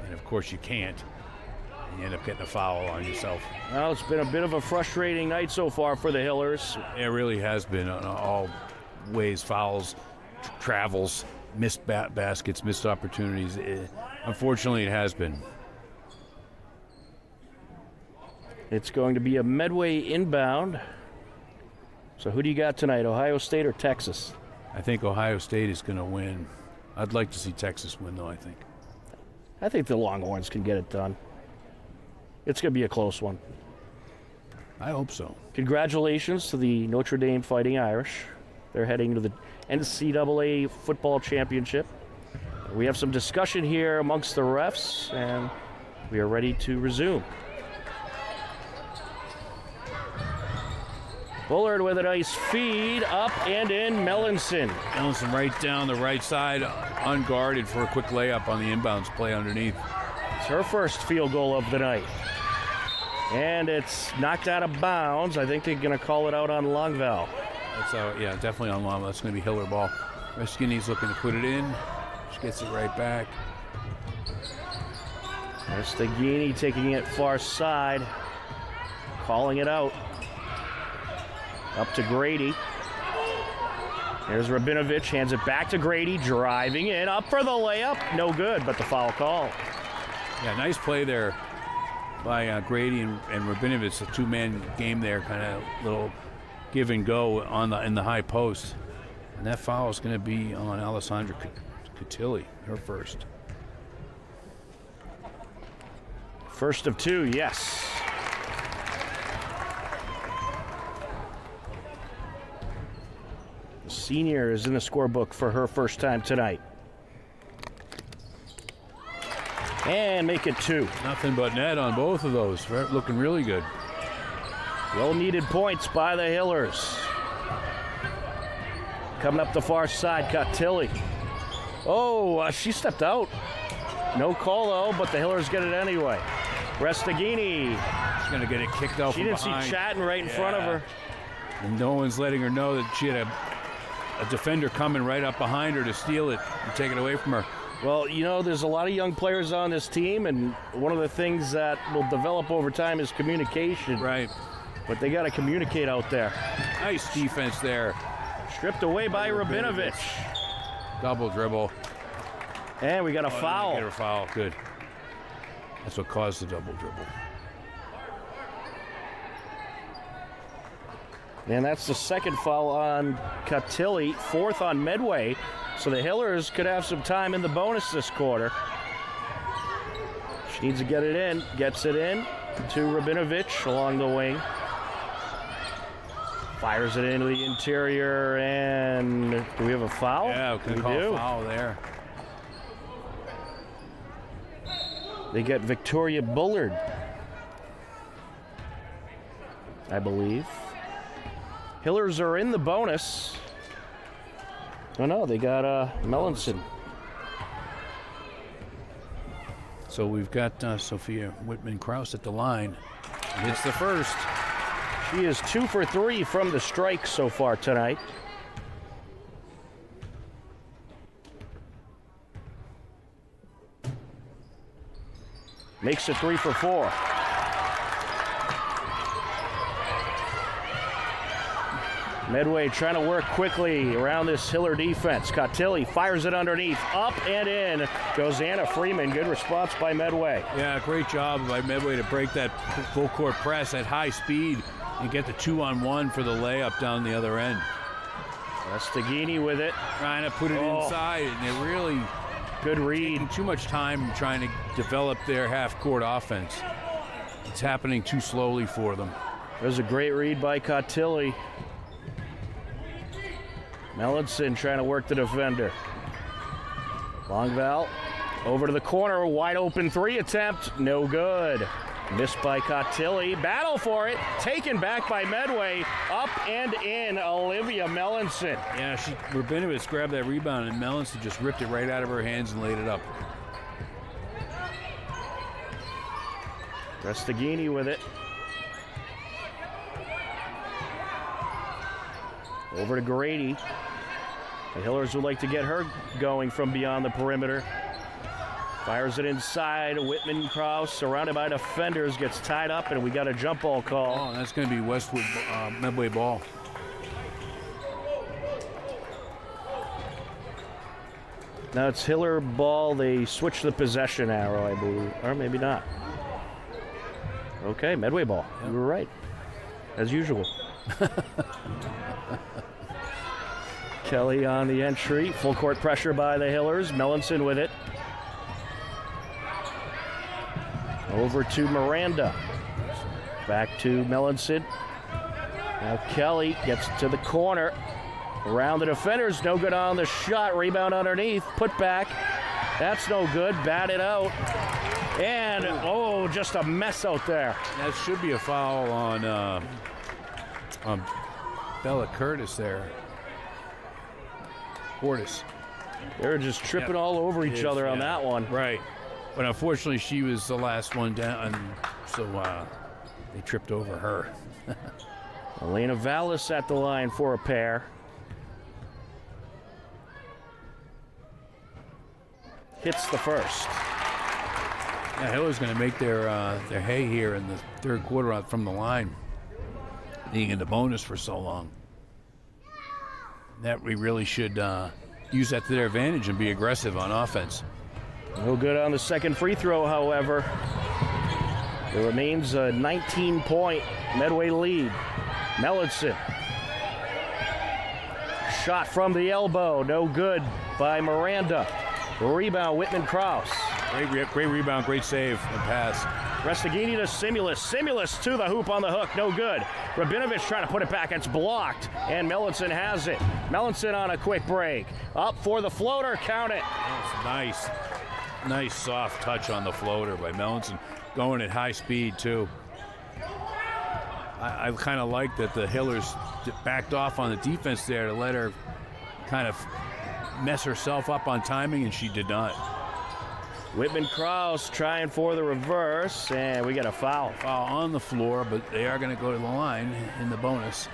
And of course you can't. And you end up getting a foul on yourself. Well, it's been a bit of a frustrating night so far for the Hillers. It really has been on all ways, fouls, travels, missed baskets, missed opportunities. Unfortunately, it has been. It's going to be a Medway inbound. So who do you got tonight, Ohio State or Texas? I think Ohio State is going to win. I'd like to see Texas win, though, I think the Longhorns can get it done. It's going to be a close one. I hope so. Congratulations to the Notre Dame Fighting Irish. They're heading to the NCAA Football Championship. We have some discussion here amongst the refs, and we are ready to resume. Bullard with a nice feed, up and in, Mellinson. Mellinson right down the right side, unguarded for a quick layup on the inbounds play underneath. It's her first field goal of the night. And it's knocked out of bounds. I think they're going to call it out on Longval. Yeah, definitely on Longval. That's going to be Hiller ball. Restagini's looking to put it in. She gets it right back. Stagini taking it far side, calling it out. Up to Grady. There's Rabinovich, hands it back to Grady, driving in, up for the layup. No good, but the foul call. Yeah, nice play there by Grady and Rabinovich. A two-man game there, kind of little give and go in the high post. And that foul is going to be on Alessandra Cotilli, her first. First of two, yes. The senior is in the scorebook for her first time tonight. And make it two. Nothing but net on both of those. Looking really good. Well-needed points by the Hillers. Coming up the far side, Cotilli. Oh, she stepped out. No call, though, but the Hillers get it anyway. Restagini. She's going to get it kicked out She from didn't behind. see Chatton right in front of her. And no one's letting her know that she had a defender coming right up behind her to steal it and take it away from her. Well, you know, there's a lot of young players on this team, and one of the things that will develop over time is communication. Right. But they got to communicate out there. Nice defense there. Stripped away by Rabinovich. Double dribble. And we got a Get foul. her foul. Good. That's what caused the double dribble. And that's the second foul on Cotilli, fourth on Medway. So the Hillers could have some time in the bonus this quarter. She needs to get it in. Gets it in to Rabinovich along the wing. Fires it into the interior, and do we have a foul? Yeah, we can call a foul there. They get Victoria Bullard, I believe. Hillers are in the bonus. Oh no, they got Mellinson. So we've got Sophia Whitman-Kraus at the line. It's the first. She is 2 for 3 from the strike so far tonight. Makes it 3 for 4. Medway trying to work quickly around this Hiller defense. Cotilli fires it underneath, up and in. Goes Anna Freeman. Good response by Medway. Yeah, great job by Medway to break that full court press at high speed and get the 2-on-1 for the layup down the other end. Restagini with it. Trying to put it inside, and they really good read. Taking too much time trying to develop their half-court offense. It's happening too slowly for them. There's a great read by Cotilli. Mellinson trying to work the defender. Longval over to the corner, wide open three attempt, no good. Missed by Cotilli, battle for it, taken back by Medway, up and in, Olivia Mellinson. Yeah, Rabinovich grabbed that rebound and Mellinson just ripped it right out of her hands and laid it up. Restagini with it. Over to Grady. The Hillers would like to get her going from beyond the perimeter. Fires it inside. Whitman-Kraus, surrounded by defenders, gets tied up, and we got a jump ball call. Oh, that's going to be Westwood Medway ball. Now it's Hiller ball. They switch the possession arrow, I believe. Or maybe not. Okay, Medway ball. Yep. You were right. As usual. Kelly on the entry. Full court pressure by the Hillers. Mellinson with it. Over to Miranda. Back to Mellinson. Now Kelly gets to the corner. Around the defenders. No good on the shot. Rebound underneath. Put back. That's no good. Batted out. And, oh, just a mess out there. That should be a foul on Bella Curtis there. Portis. They're just tripping all over each other on that one. Right. But unfortunately, she was the last one down, so they tripped over her. Elena Vallis at the line for a pair. Hits the first. Yeah, Hiller's going to make their hay here in the third quarter out from the line, being in the bonus for so long. That we really should use that to their advantage and be aggressive on offense. No good on the second free throw, however. It remains a 19-point Medway lead. Mellinson. Shot from the elbow, no good by Miranda. Rebound, Whitman Krause. Great rebound, great save and pass. Restagini to Simulus. Simulus to the hoop on the hook, no good. Rabinovich trying to put it back, it's blocked, and Mellinson has it. Mellinson on a quick break. Up for the floater, count it. That's nice soft touch on the floater by Mellinson, going at high speed too. I kind of like that the Hillers backed off on the defense there to let her kind of mess herself up on timing, and she did not. Whitman Krause trying for the reverse, and we got a foul. Foul on the floor, but they are going to go to the line in the bonus.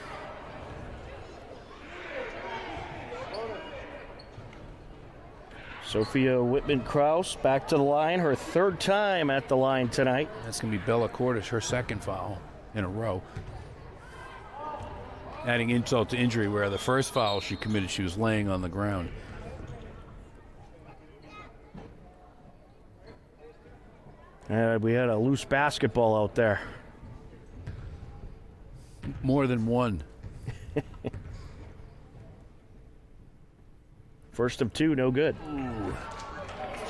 Sophia Whitman Krause back to the line, her third time at the line tonight. That's going to be Bella Cordish, her second foul in a row. Adding insult to injury, where the first foul she committed, she was laying on the ground. We had a loose basketball out there. More than one. First of two, no good. Ooh,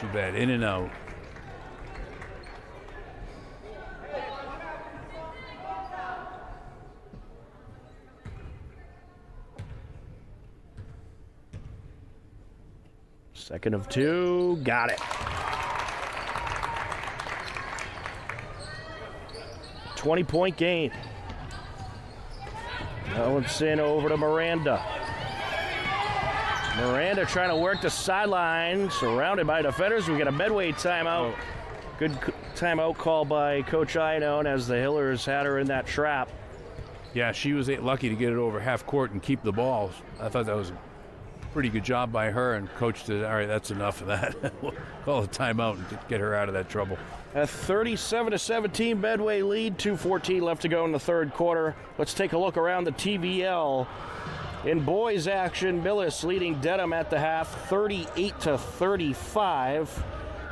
too bad. In and out. Second of two, got it. 20-point game. Mellinson over to Miranda. Miranda trying to work the sideline, surrounded by defenders. We got a Medway timeout. Good timeout call by Coach Ione as the Hillers had her in that trap. Yeah, she was lucky to get it over half court and keep the ball. I thought that was a pretty good job by her, and Coach said, all right, that's enough of that. We'll call a timeout and get her out of that trouble. A 37-17 Medway lead, 2:14 left to go in the third quarter. Let's take a look around the TVL. In boys action, Millis leading Dedham at the half, 38-35.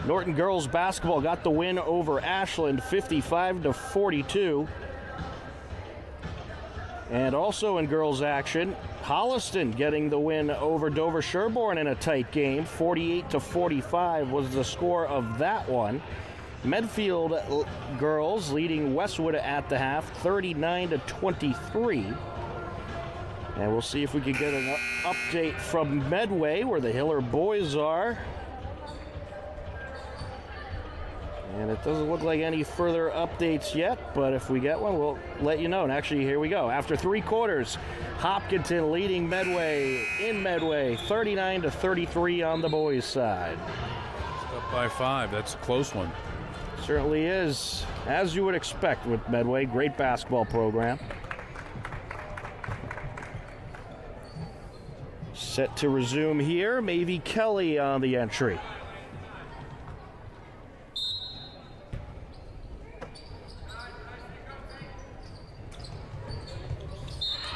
Norton girls basketball got the win over Ashland, 55-42. And also in girls action, Holliston getting the win over Dover Sherborne in a tight game, 48-45 was the score of that one. Medfield girls leading Westwood at the half, 39-23. And we'll see if we can get an update from Medway, where the Hiller boys are. And it doesn't look like any further updates yet, but if we get one, we'll let you know. And actually, here we go. After three quarters, Hopkinton leading Medway in Medway, 39-33 on the boys' side. Up by 5. That's a close one. Certainly is, as you would expect with Medway. Great basketball program. Set to resume here. Mavie Kelly on the entry.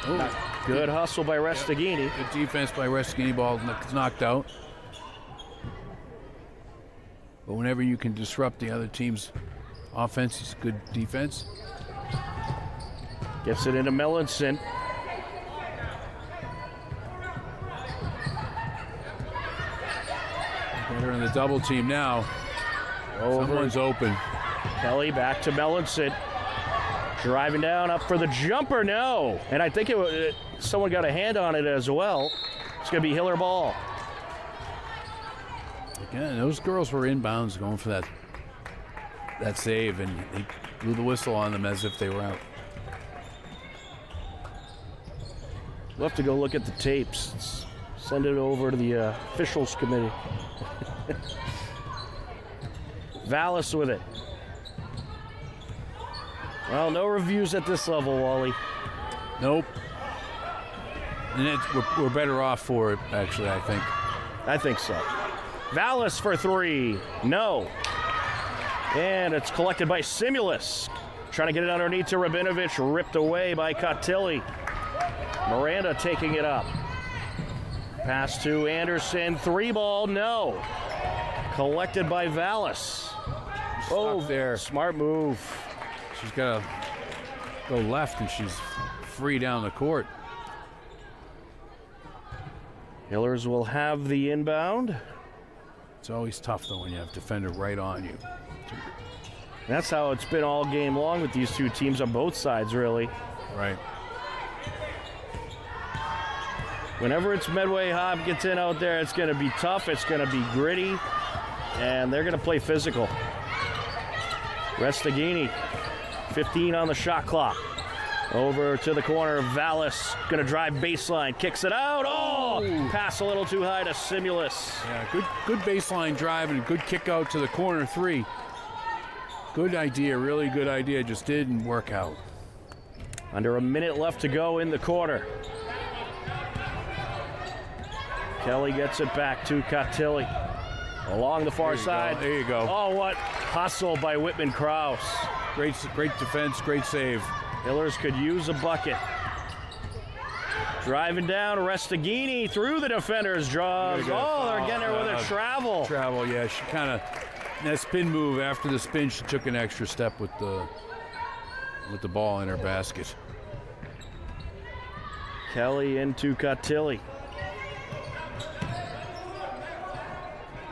Ooh. Good hustle by Restagini. Good defense by Restagini. Ball knocked out. But whenever you can disrupt the other team's offense, it's good defense. Gets it into Mellinson. They're in the double team now. Someone's open. Kelly back to Mellinson. Driving down, up for the jumper, no. And I think someone got a hand on it as well. It's going to be Hiller ball. Again, those girls were inbounds going for that save, and they blew the whistle on them as if they were out. We'll have to go look at the tapes. Send it over to the officials committee. Vallis with it. Well, no reviews at this level, Wally. Nope. And we're better off for it, actually, I think. I think so. Vallis for three. No. And it's collected by Simulus. Trying to get it underneath to Rabinovich, ripped away by Cotilli. Miranda taking it up. Pass to Anderson, 3-ball, no. Collected by Vallis. Oh, there. Smart move. She's got to go left, and she's free down the court. Hillers will have the inbound. It's always tough, though, when you have a defender right on you. That's how it's been all game long with these two teams on both sides, really. Right. Whenever it's Medway Hopkinton out there, it's going to be tough, it's going to be gritty, and they're going to play physical. Restaghini, 15 on the shot clock. Over to the corner, Vallis going to drive baseline, kicks it out. Oh, pass a little too high to Simulus. Yeah, good baseline drive and a good kick out to the corner 3. Good idea, really good idea, just didn't work out. Under a minute left to go in the quarter. Kelly gets it back to Cotilli. Along the far side. There you go. Oh, what hustle by Whitman Kraus. Great defense, great save. Hillers could use a bucket. Driving down, Restaghini through the defender's draws. Oh, they're getting her with a travel. Travel, yeah. She kind of, that spin move, after the spin, she took an extra step with the ball in her basket. Kelly into Cotilli.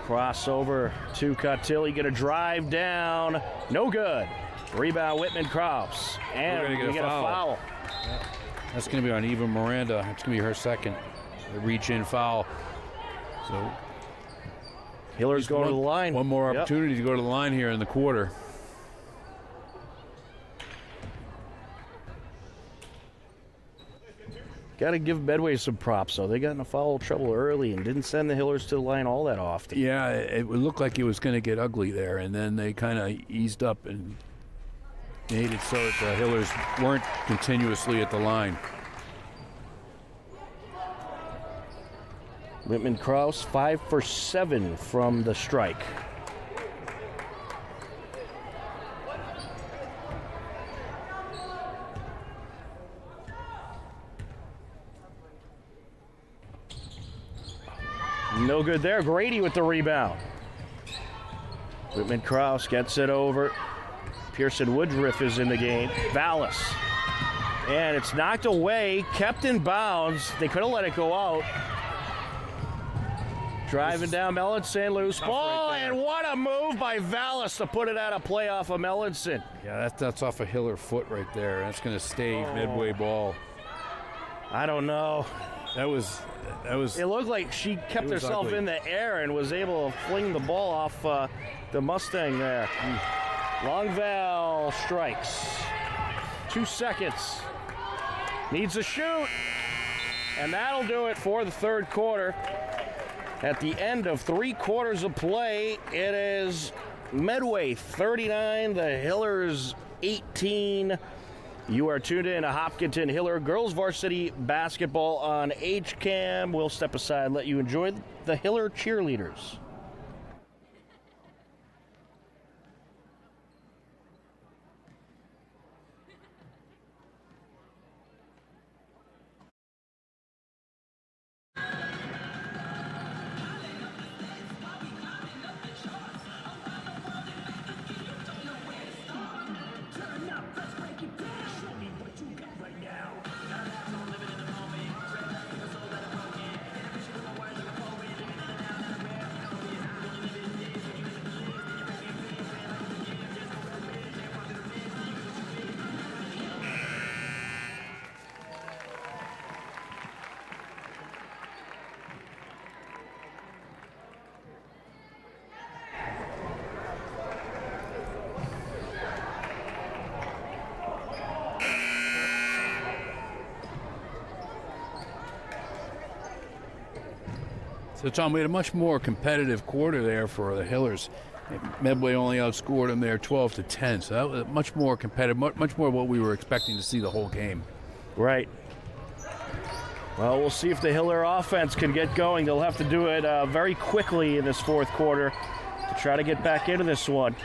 Crossover to Cotilli, gonna drive down, no good. Rebound Whitman Kraus, and we get a foul. Yeah. That's gonna be on Eva Miranda. It's gonna be her second. The reach-in foul. So Hillers going to the line. One more opportunity to go to the line here in the quarter. Got to give Medway some props, though. They got in foul trouble early and didn't send the Hillers to the line all that often. Yeah, it looked like it was going to get ugly there, and then they kind of eased up and made it so that the Hillers weren't continuously at the line. Whitman Kraus, 5 for 7 from the strike. No good there. Grady with the rebound. Whitman Kraus gets it over. Pearson Woodruff is in the game. Vallis. And it's knocked away, kept in bounds. They could have let it go out. Driving down Mellinson, loose ball, right, and what a move by Vallis to put it out of play off of Mellinson. Yeah, that's off a Hiller foot right there. That's going to stay Medway ball. I don't know. That was. It looked like she kept herself ugly in the air and was able to fling the ball off the Mustang there. Longval strikes. 2 seconds. Needs a shoot. And that'll do it for the third quarter. At the end of 3 quarters of play, it is Medway 39, the Hillers 18. You are tuned in to Hopkinton Hiller Girls Varsity Basketball on HCAM. We'll step aside and let you enjoy the Hiller cheerleaders. So, Tom, we had a much more competitive quarter there for the Hillers. Medway only outscored them there 12-10, so that was much more competitive, much more what we were expecting to see the whole game. Right. Well, we'll see if the Hiller offense can get going. They'll have to do it very quickly in this fourth quarter to try to get back into this one.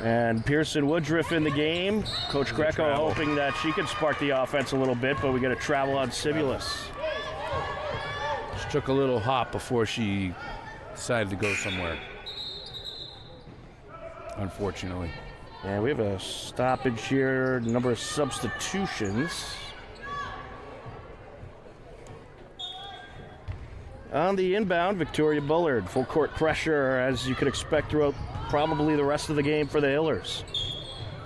And Pearson Woodruff in the game. Coach Greco hoping that she could spark the offense a little bit, but we got to travel on Sibulus. She took a little hop before she decided to go somewhere, unfortunately. And we have a stoppage here, number of substitutions. On the inbound, Victoria Bullard. Full court pressure, as you could expect throughout probably the rest of the game for the Hillers.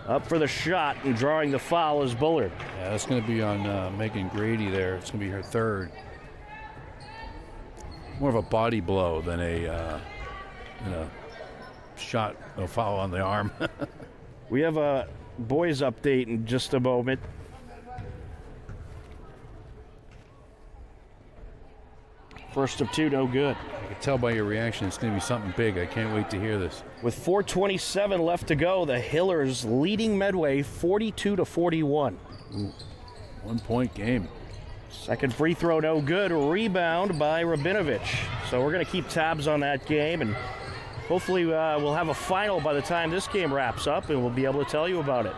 Up for the shot and drawing the foul is Bullard. Yeah, that's going to be on Megan Grady there. It's going to be her third. More of a body blow than a shot, a foul on the arm. We have a boys update in just a moment. First of two, no good. I can tell by your reaction it's going to be something big. I can't wait to hear this. With 4:27 left to go, the Hillers leading Medway 42-41. 1 point game. Second free throw, no good. Rebound by Rabinovich. So we're going to keep tabs on that game, and hopefully we'll have a final by the time this game wraps up, and we'll be able to tell you about it.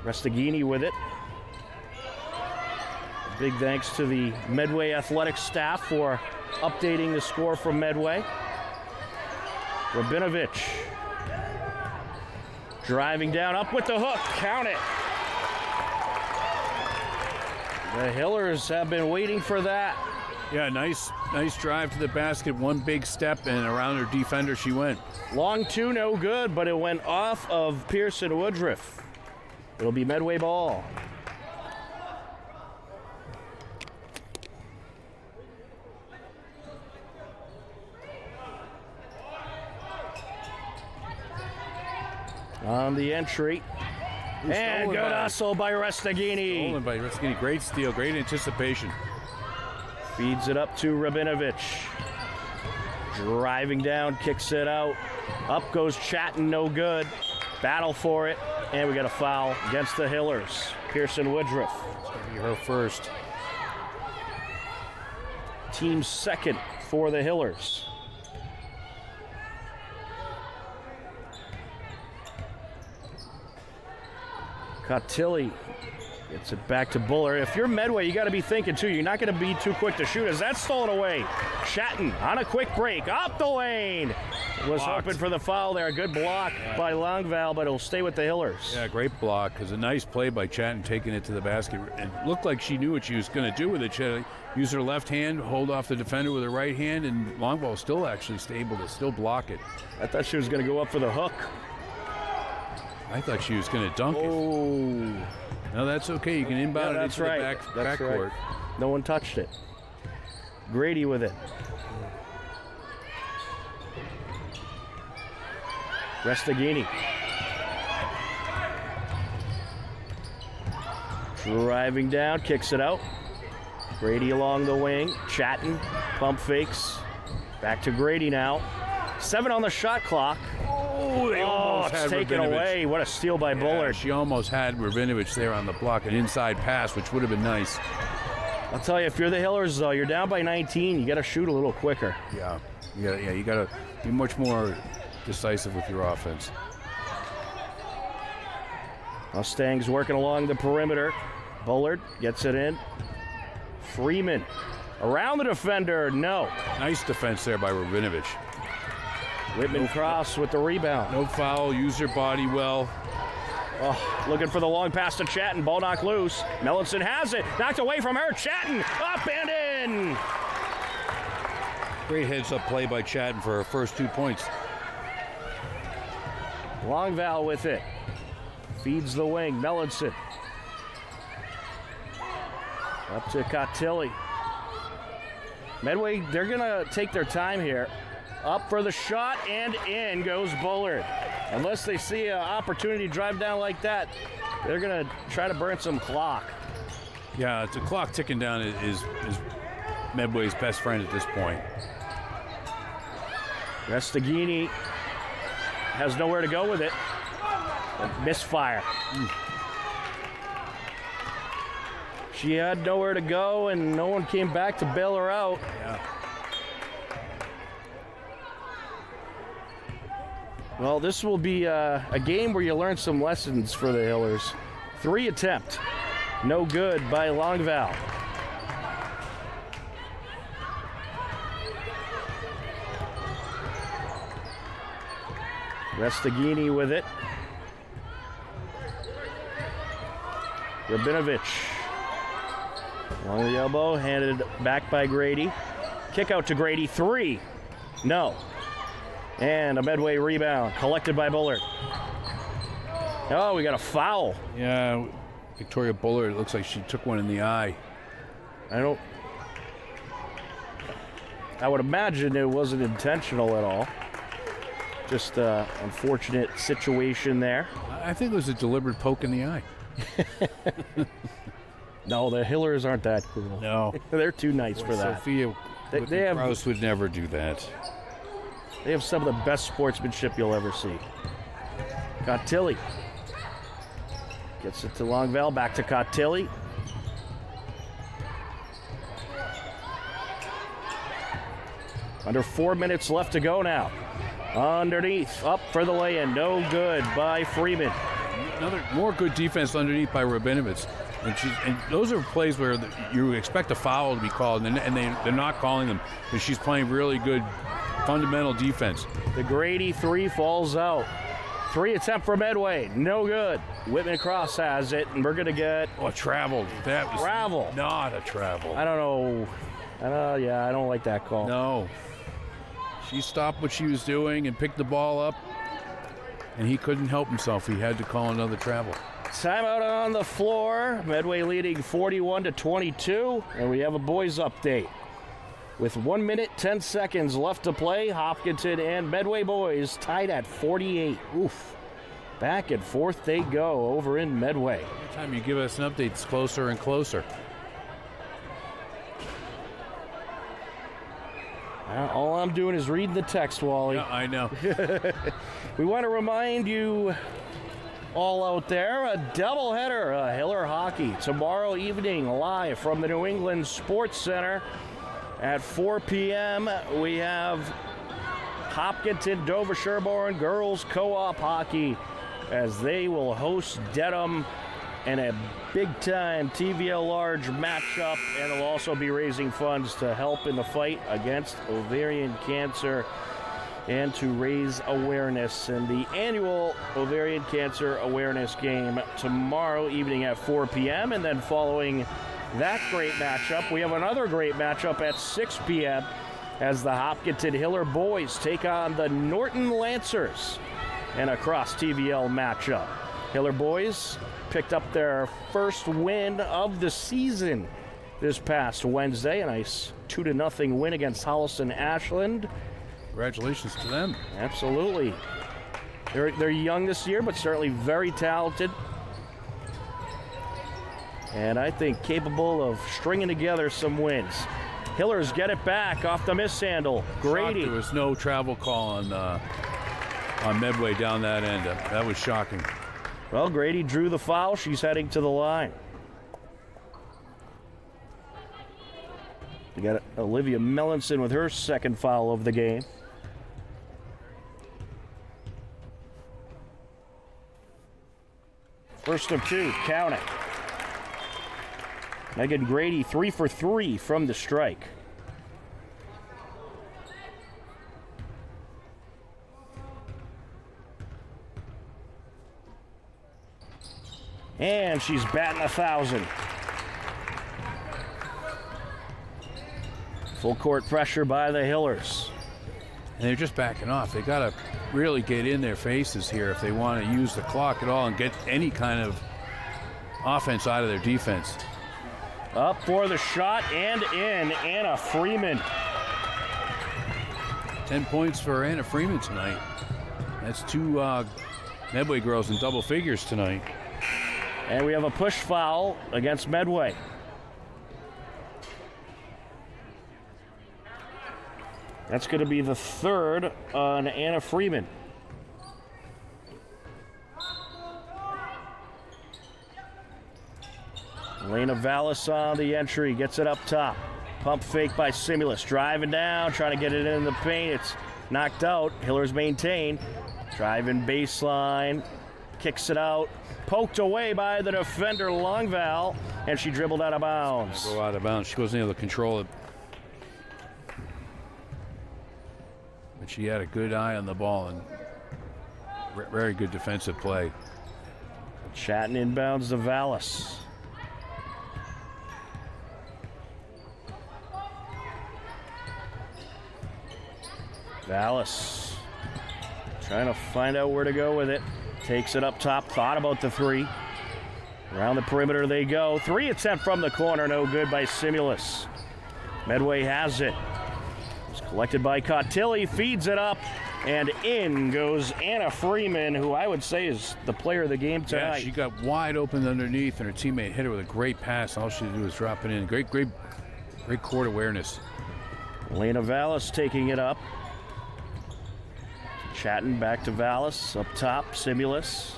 Restaghini with it. Big thanks to the Medway athletics staff for updating the score from Medway. Rabinovich driving down, up with the hook, count it. The Hillers have been waiting for that. Yeah, nice drive to the basket. One big step, and around her defender she went. Long two, no good, but it went off of Pearson Woodruff. It'll be Medway ball. On the entry. And good hustle by Restaghini. Stolen by Restaghini. Great steal, great anticipation. Feeds it up to Rabinovich. Driving down, kicks it out. Up goes Chatton, no good. Battle for it, and we got a foul against the Hillers. Pearson Woodruff. It's going to be her first. Team second for the Hillers. Cotilli gets it back to Bullard. If you're Medway, you got to be thinking too. You're not going to be too quick to shoot. As that's stolen away. Chatton on a quick break up the lane. Was hoping for the foul there. A good block by Longval, but it'll stay with the Hillers. Yeah, great block. It was a nice play by Chatton taking it to the basket. And looked like she knew what she was going to do with it. She used her left hand, hold off the defender with her right hand, and Longval still actually stable to still block it. I thought she was going to go up for the hook. I thought she was going to dunk it. No, that's okay. You can inbound it into the backcourt. No one touched it. Grady with it. Restaghini. Driving down, kicks it out. Grady along the wing. Chatton, pump fakes. Back to Grady now. 7 on the shot clock. They almost it's had taken Rabinovich. away. What a steal by Bullard. She almost had Rabinovich there on the block, an inside pass, which would have been nice. I'll tell you, if you're the Hillers, though, you're down by 19. You got to shoot a little quicker. You got to be much more decisive with your offense. Mustangs working along the perimeter. Bullard gets it in. Freeman around the defender. No. Nice defense there by Rabinovich. Whitman Cross with the rebound. No foul, use her body well. Oh, looking for the long pass to Chatton. Ball knocked loose. Mellinson has it. Knocked away from her. Chatton up and in. Great heads-up play by Chatton for her first 2 points. Longval with it. Feeds the wing. Mellinson. Up to Cotilli. Medway, they're going to take their time here. Up for the shot, and in goes Bullard. Unless they see an opportunity to drive down like that, they're going to try to burn some clock. Yeah, the clock ticking down is Medway's best friend at this point. Restaghini has nowhere to go with it. A misfire. She had nowhere to go, and no one came back to bail her out. Yeah. Well, this will be a game where you learn some lessons for the Hillers. 3 attempt. No good by Longval. Restaghini with it. Rabinovich. Along the elbow, handed back by Grady. Kick out to Grady, 3. No. And a Medway rebound, collected by Bullard. Oh, we got a foul. Yeah, Victoria Bullard, it looks like she took one in the eye. I would imagine it wasn't intentional at all. Just an unfortunate situation there. I think it was a deliberate poke in the eye. No, the Hillers aren't that cool. No. They're too nice for that. Sophia They have- Krause would never do that. They have some of the best sportsmanship you'll ever see. Cotilli gets it to Longval, back to Cotilli. Under 4 minutes left to go now. Underneath, up for the lay-in, no good by Freeman. Another more good defense underneath by Rabinovich. And those are plays where you expect a foul to be called, and they're not calling them because she's playing really good fundamental defense. The Grady 3 falls out. 3 attempt for Medway, no good. Whitman Cross has it, and we're going to get Travel. That was travel. not a travel. I don't know. I don't like that call. No. She stopped what she was doing and picked the ball up, and he couldn't help himself. He had to call another travel. Timeout on the floor. Medway leading 41-22, and we have a boys update. With 1 minute, 10 seconds left to play, Hopkinton and Medway boys tied at 48. Oof. Back and forth they go over in Medway. Every time you give us an update, it's closer and closer. All I'm doing is reading the text, Wally. Yeah, I know. We want to remind you all out there, a doubleheader, Hiller hockey, tomorrow evening live from the New England Sports Center at 4 p.m. We have Hopkinton Dover Sherborne girls co-op hockey as they will host Dedham in a big-time TVL large matchup, and they'll also be raising funds to help in the fight against ovarian cancer and to raise awareness. And the annual ovarian cancer awareness game tomorrow evening at 4 p.m. And then following that great matchup, we have another great matchup at 6 p.m. as the Hopkinton Hiller boys take on the Norton Lancers in a cross-TVL matchup. Hiller boys picked up their first win of the season this past Wednesday, a nice 2-0 win against Holliston Ashland. Congratulations to them. Absolutely. They're young this year, but certainly very talented. And I think capable of stringing together some wins. Hillers get it back off the mishandle. Grady. There was no travel call on Medway down that end. That was shocking. Well, Grady drew the foul. She's heading to the line. We got Olivia Mellinson with her second foul of the game. First of 2, count it. Megan Grady 3 for 3 from the strike. And she's batting 1,000. Full court pressure by the Hillers. And they're just backing off. They got to really get in their faces here if they want to use the clock at all and get any kind of offense out of their defense. Up for the shot and in. Anna Freeman. 10 points for Anna Freeman tonight. That's 2 Medway girls in double figures tonight. And we have a push foul against Medway. That's going to be the third on Anna Freeman. Elena Vallis on the entry, gets it up top. Pump fake by Simulus, driving down, trying to get it in the paint. It's knocked out. Hillers maintain. Driving baseline, kicks it out, poked away by the defender Longval, and she dribbled out of bounds. Go out of bounds. She wasn't able to control it. But she had a good eye on the ball and very good defensive play. Chatting inbounds to Vallis. Vallis trying to find out where to go with it. Takes it up top, thought about the three. Around the perimeter they go. Three attempt from the corner, no good by Simulus. Medway has it. It's collected by Cottilli, feeds it up, and in goes Anna Freeman, who I would say is the player of the game tonight. Yeah, she got wide open underneath, and her teammate hit her with a great pass. All she had to do was drop it in. Great court awareness. Elena Vallis taking it up. Chatting back to Vallis, up top, Simulus.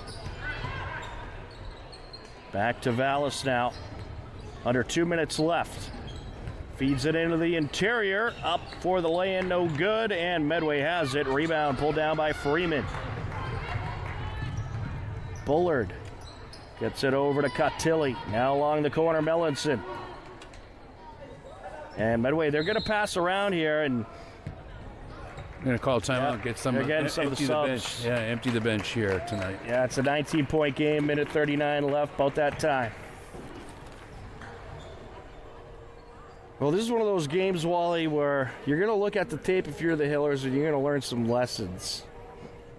Back to Vallis now. Under 2 minutes left. Feeds it into the interior, up for the lay-in, no good, and Medway has it. Rebound pulled down by Freeman. Bullard gets it over to Cottilli. Now along the corner, Mellinson. And Medway, they're going to pass around here, and I'm going to call timeout, yeah, get some, they're getting some of the subs. bench. Yeah, empty the bench here tonight. Yeah, it's a 19-point game, minute 39 left, about that time. Well, this is one of those games, Wally, where you're going to look at the tape if you're the Hillers, and you're going to learn some lessons.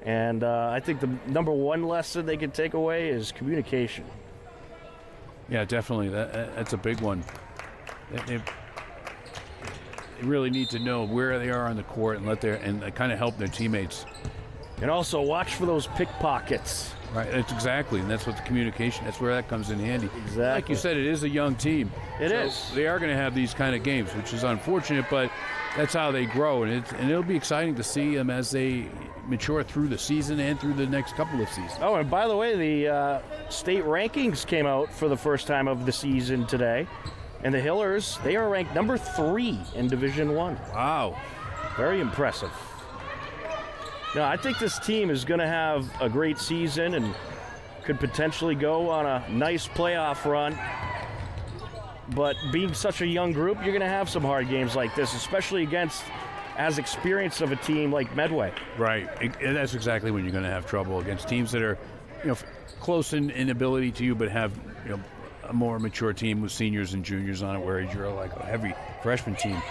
And I think the number one lesson they can take away is communication. Yeah, definitely. That's a big one. They really need to know where they are on the court and kind of help their teammates. And also watch for those pickpockets. Right, that's exactly, and that's what the communication, that's where that comes in handy. Exactly. Like you said, it is a young team. It is. They are going to have these kind of games, which is unfortunate, but that's how they grow, and it'll be exciting to see them as they mature through the season and through the next couple of seasons. Oh, and by the way, the state rankings came out for the first time of the season today, and the Hillers, they are ranked number 3 in Division I. Wow. Very impressive. Now, I think this team is going to have a great season and could potentially go on a nice playoff run. But being such a young group, you're going to have some hard games like this, especially against as experienced of a team like Medway. Right. And that's exactly when you're going to have trouble against teams that are, close in ability to you, but have, a more mature team with seniors and juniors on it, whereas you're like a heavy freshman team.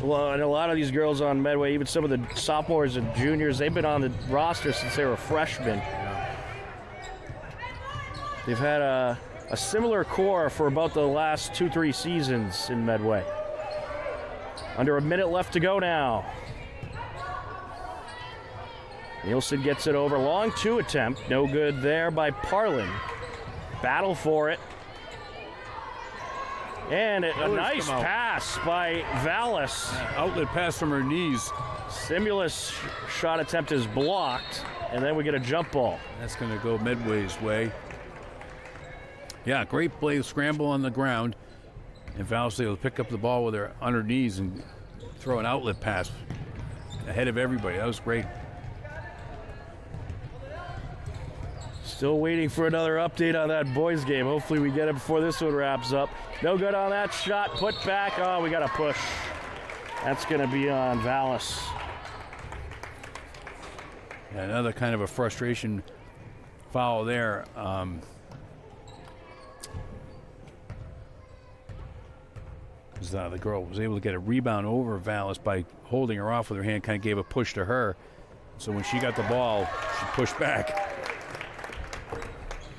Well, and a lot of these girls on Medway, even some of the sophomores and juniors, they've been on the roster since they were freshmen. They've had a similar core for about the last 2-3 seasons in Medway. Under a minute left to go now. Nielsen gets it over. Long 2 attempt. No good there by Parlin. Battle for it. And a nice pass by Vallis. Outlet pass from her knees. Simulus shot attempt is blocked, and then we get a jump ball. That's going to go Medway's way. Yeah, great play, scramble on the ground. And Vallis able to pick up the ball with her on her knees and throw an outlet pass ahead of everybody. That was great. Still waiting for another update on that boys game. Hopefully we get it before this one wraps up. No good on that shot. Put back. Oh, we got a push. That's going to be on Vallis. Yeah, another kind of a frustration foul there. The girl was able to get a rebound over Vallis by holding her off with her hand, kind of gave a push to her. So when she got the ball, she pushed back.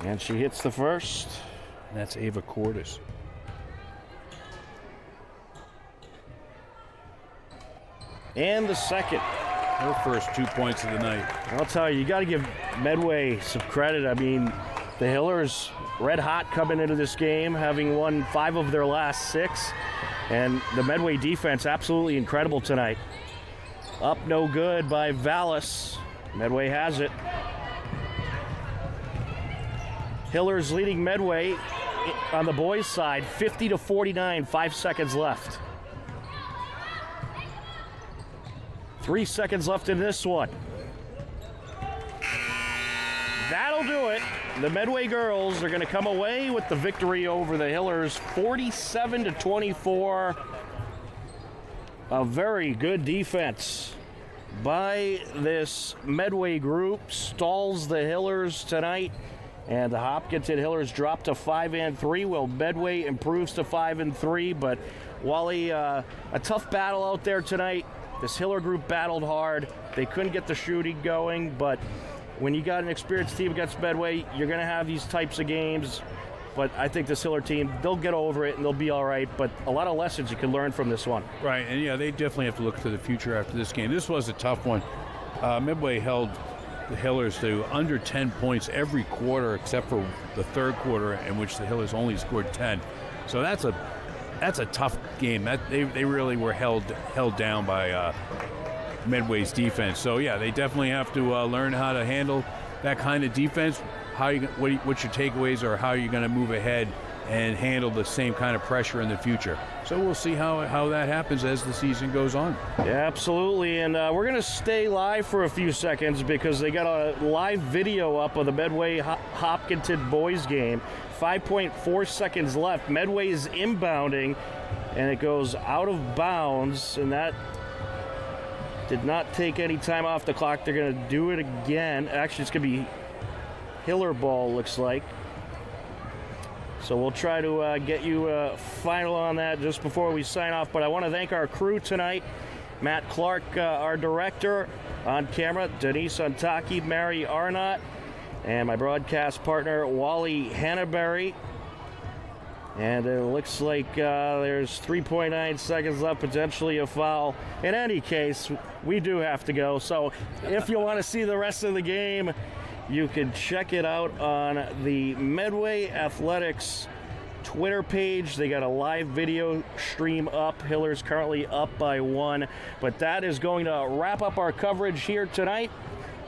And she hits the first. And that's Ava Cordes. And the second. Her first 2 points of the night. I'll tell you got to give Medway some credit. I mean, the Hillers red hot coming into this game, having won 5 of their last 6. And the Medway defense absolutely incredible tonight. Up no good by Vallis. Medway has it. Hillers leading Medway on the boys' side, 50-49, 5 seconds left. 3 seconds left in this one. that'll do it. The Medway girls are going to come away with the victory over the Hillers, 47-24. A very good defense by this Medway group. Stalls the Hillers tonight. And the Hopkinton Hillers drop to 5-3. Well, Medway improves to 5-3. But Wally, a tough battle out there tonight. This Hiller group battled hard. They couldn't get the shooting going, but when you got an experienced team against Medway, you're going to have these types of games. But I think this Hiller team, they'll get over it and they'll be all right. But a lot of lessons you can learn from this one. Right, and yeah, they definitely have to look to the future after this game. This was a tough one. Medway held the Hillers to under 10 points every quarter except for the third quarter, in which the Hillers only scored 10. So that's a tough game. They really were held down by Medway's defense. So yeah, they definitely have to learn how to handle that kind of defense. What your takeaways are, how you're going to move ahead and handle the same kind of pressure in the future. So we'll see how that happens as the season goes on. Yeah, absolutely. And we're going to stay live for a few seconds because they got a live video up of the Medway Hopkinton boys game. 5.4 seconds left. Medway is inbounding, and it goes out of bounds, and that did not take any time off the clock. They're going to do it again. Actually, it's going to be Hiller ball, looks like. So we'll try to get you a final on that just before we sign off. But I want to thank our crew tonight. Matt Clark, our director, on camera. Denise Untaki, Mary Arnott, and my broadcast partner, Wally Hannaberry. And it looks like there's 3.9 seconds left, potentially a foul. In any case, we do have to go. So if you want to see the rest of the game, you can check it out on the Medway Athletics Twitter page. They got a live video stream up. Hiller's currently up by 1. But that is going to wrap up our coverage here tonight.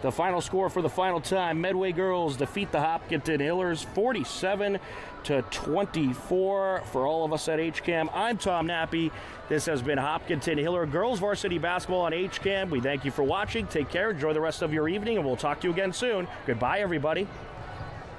The final score for the final time, Medway girls defeat the Hopkinton Hillers 47-24. For all of us at HCAM, I'm Tom Nappy. This has been Hopkinton Hiller girls varsity basketball on HCAM. We thank you for watching. Take care. Enjoy the rest of your evening, and we'll talk to you again soon. Goodbye, everybody.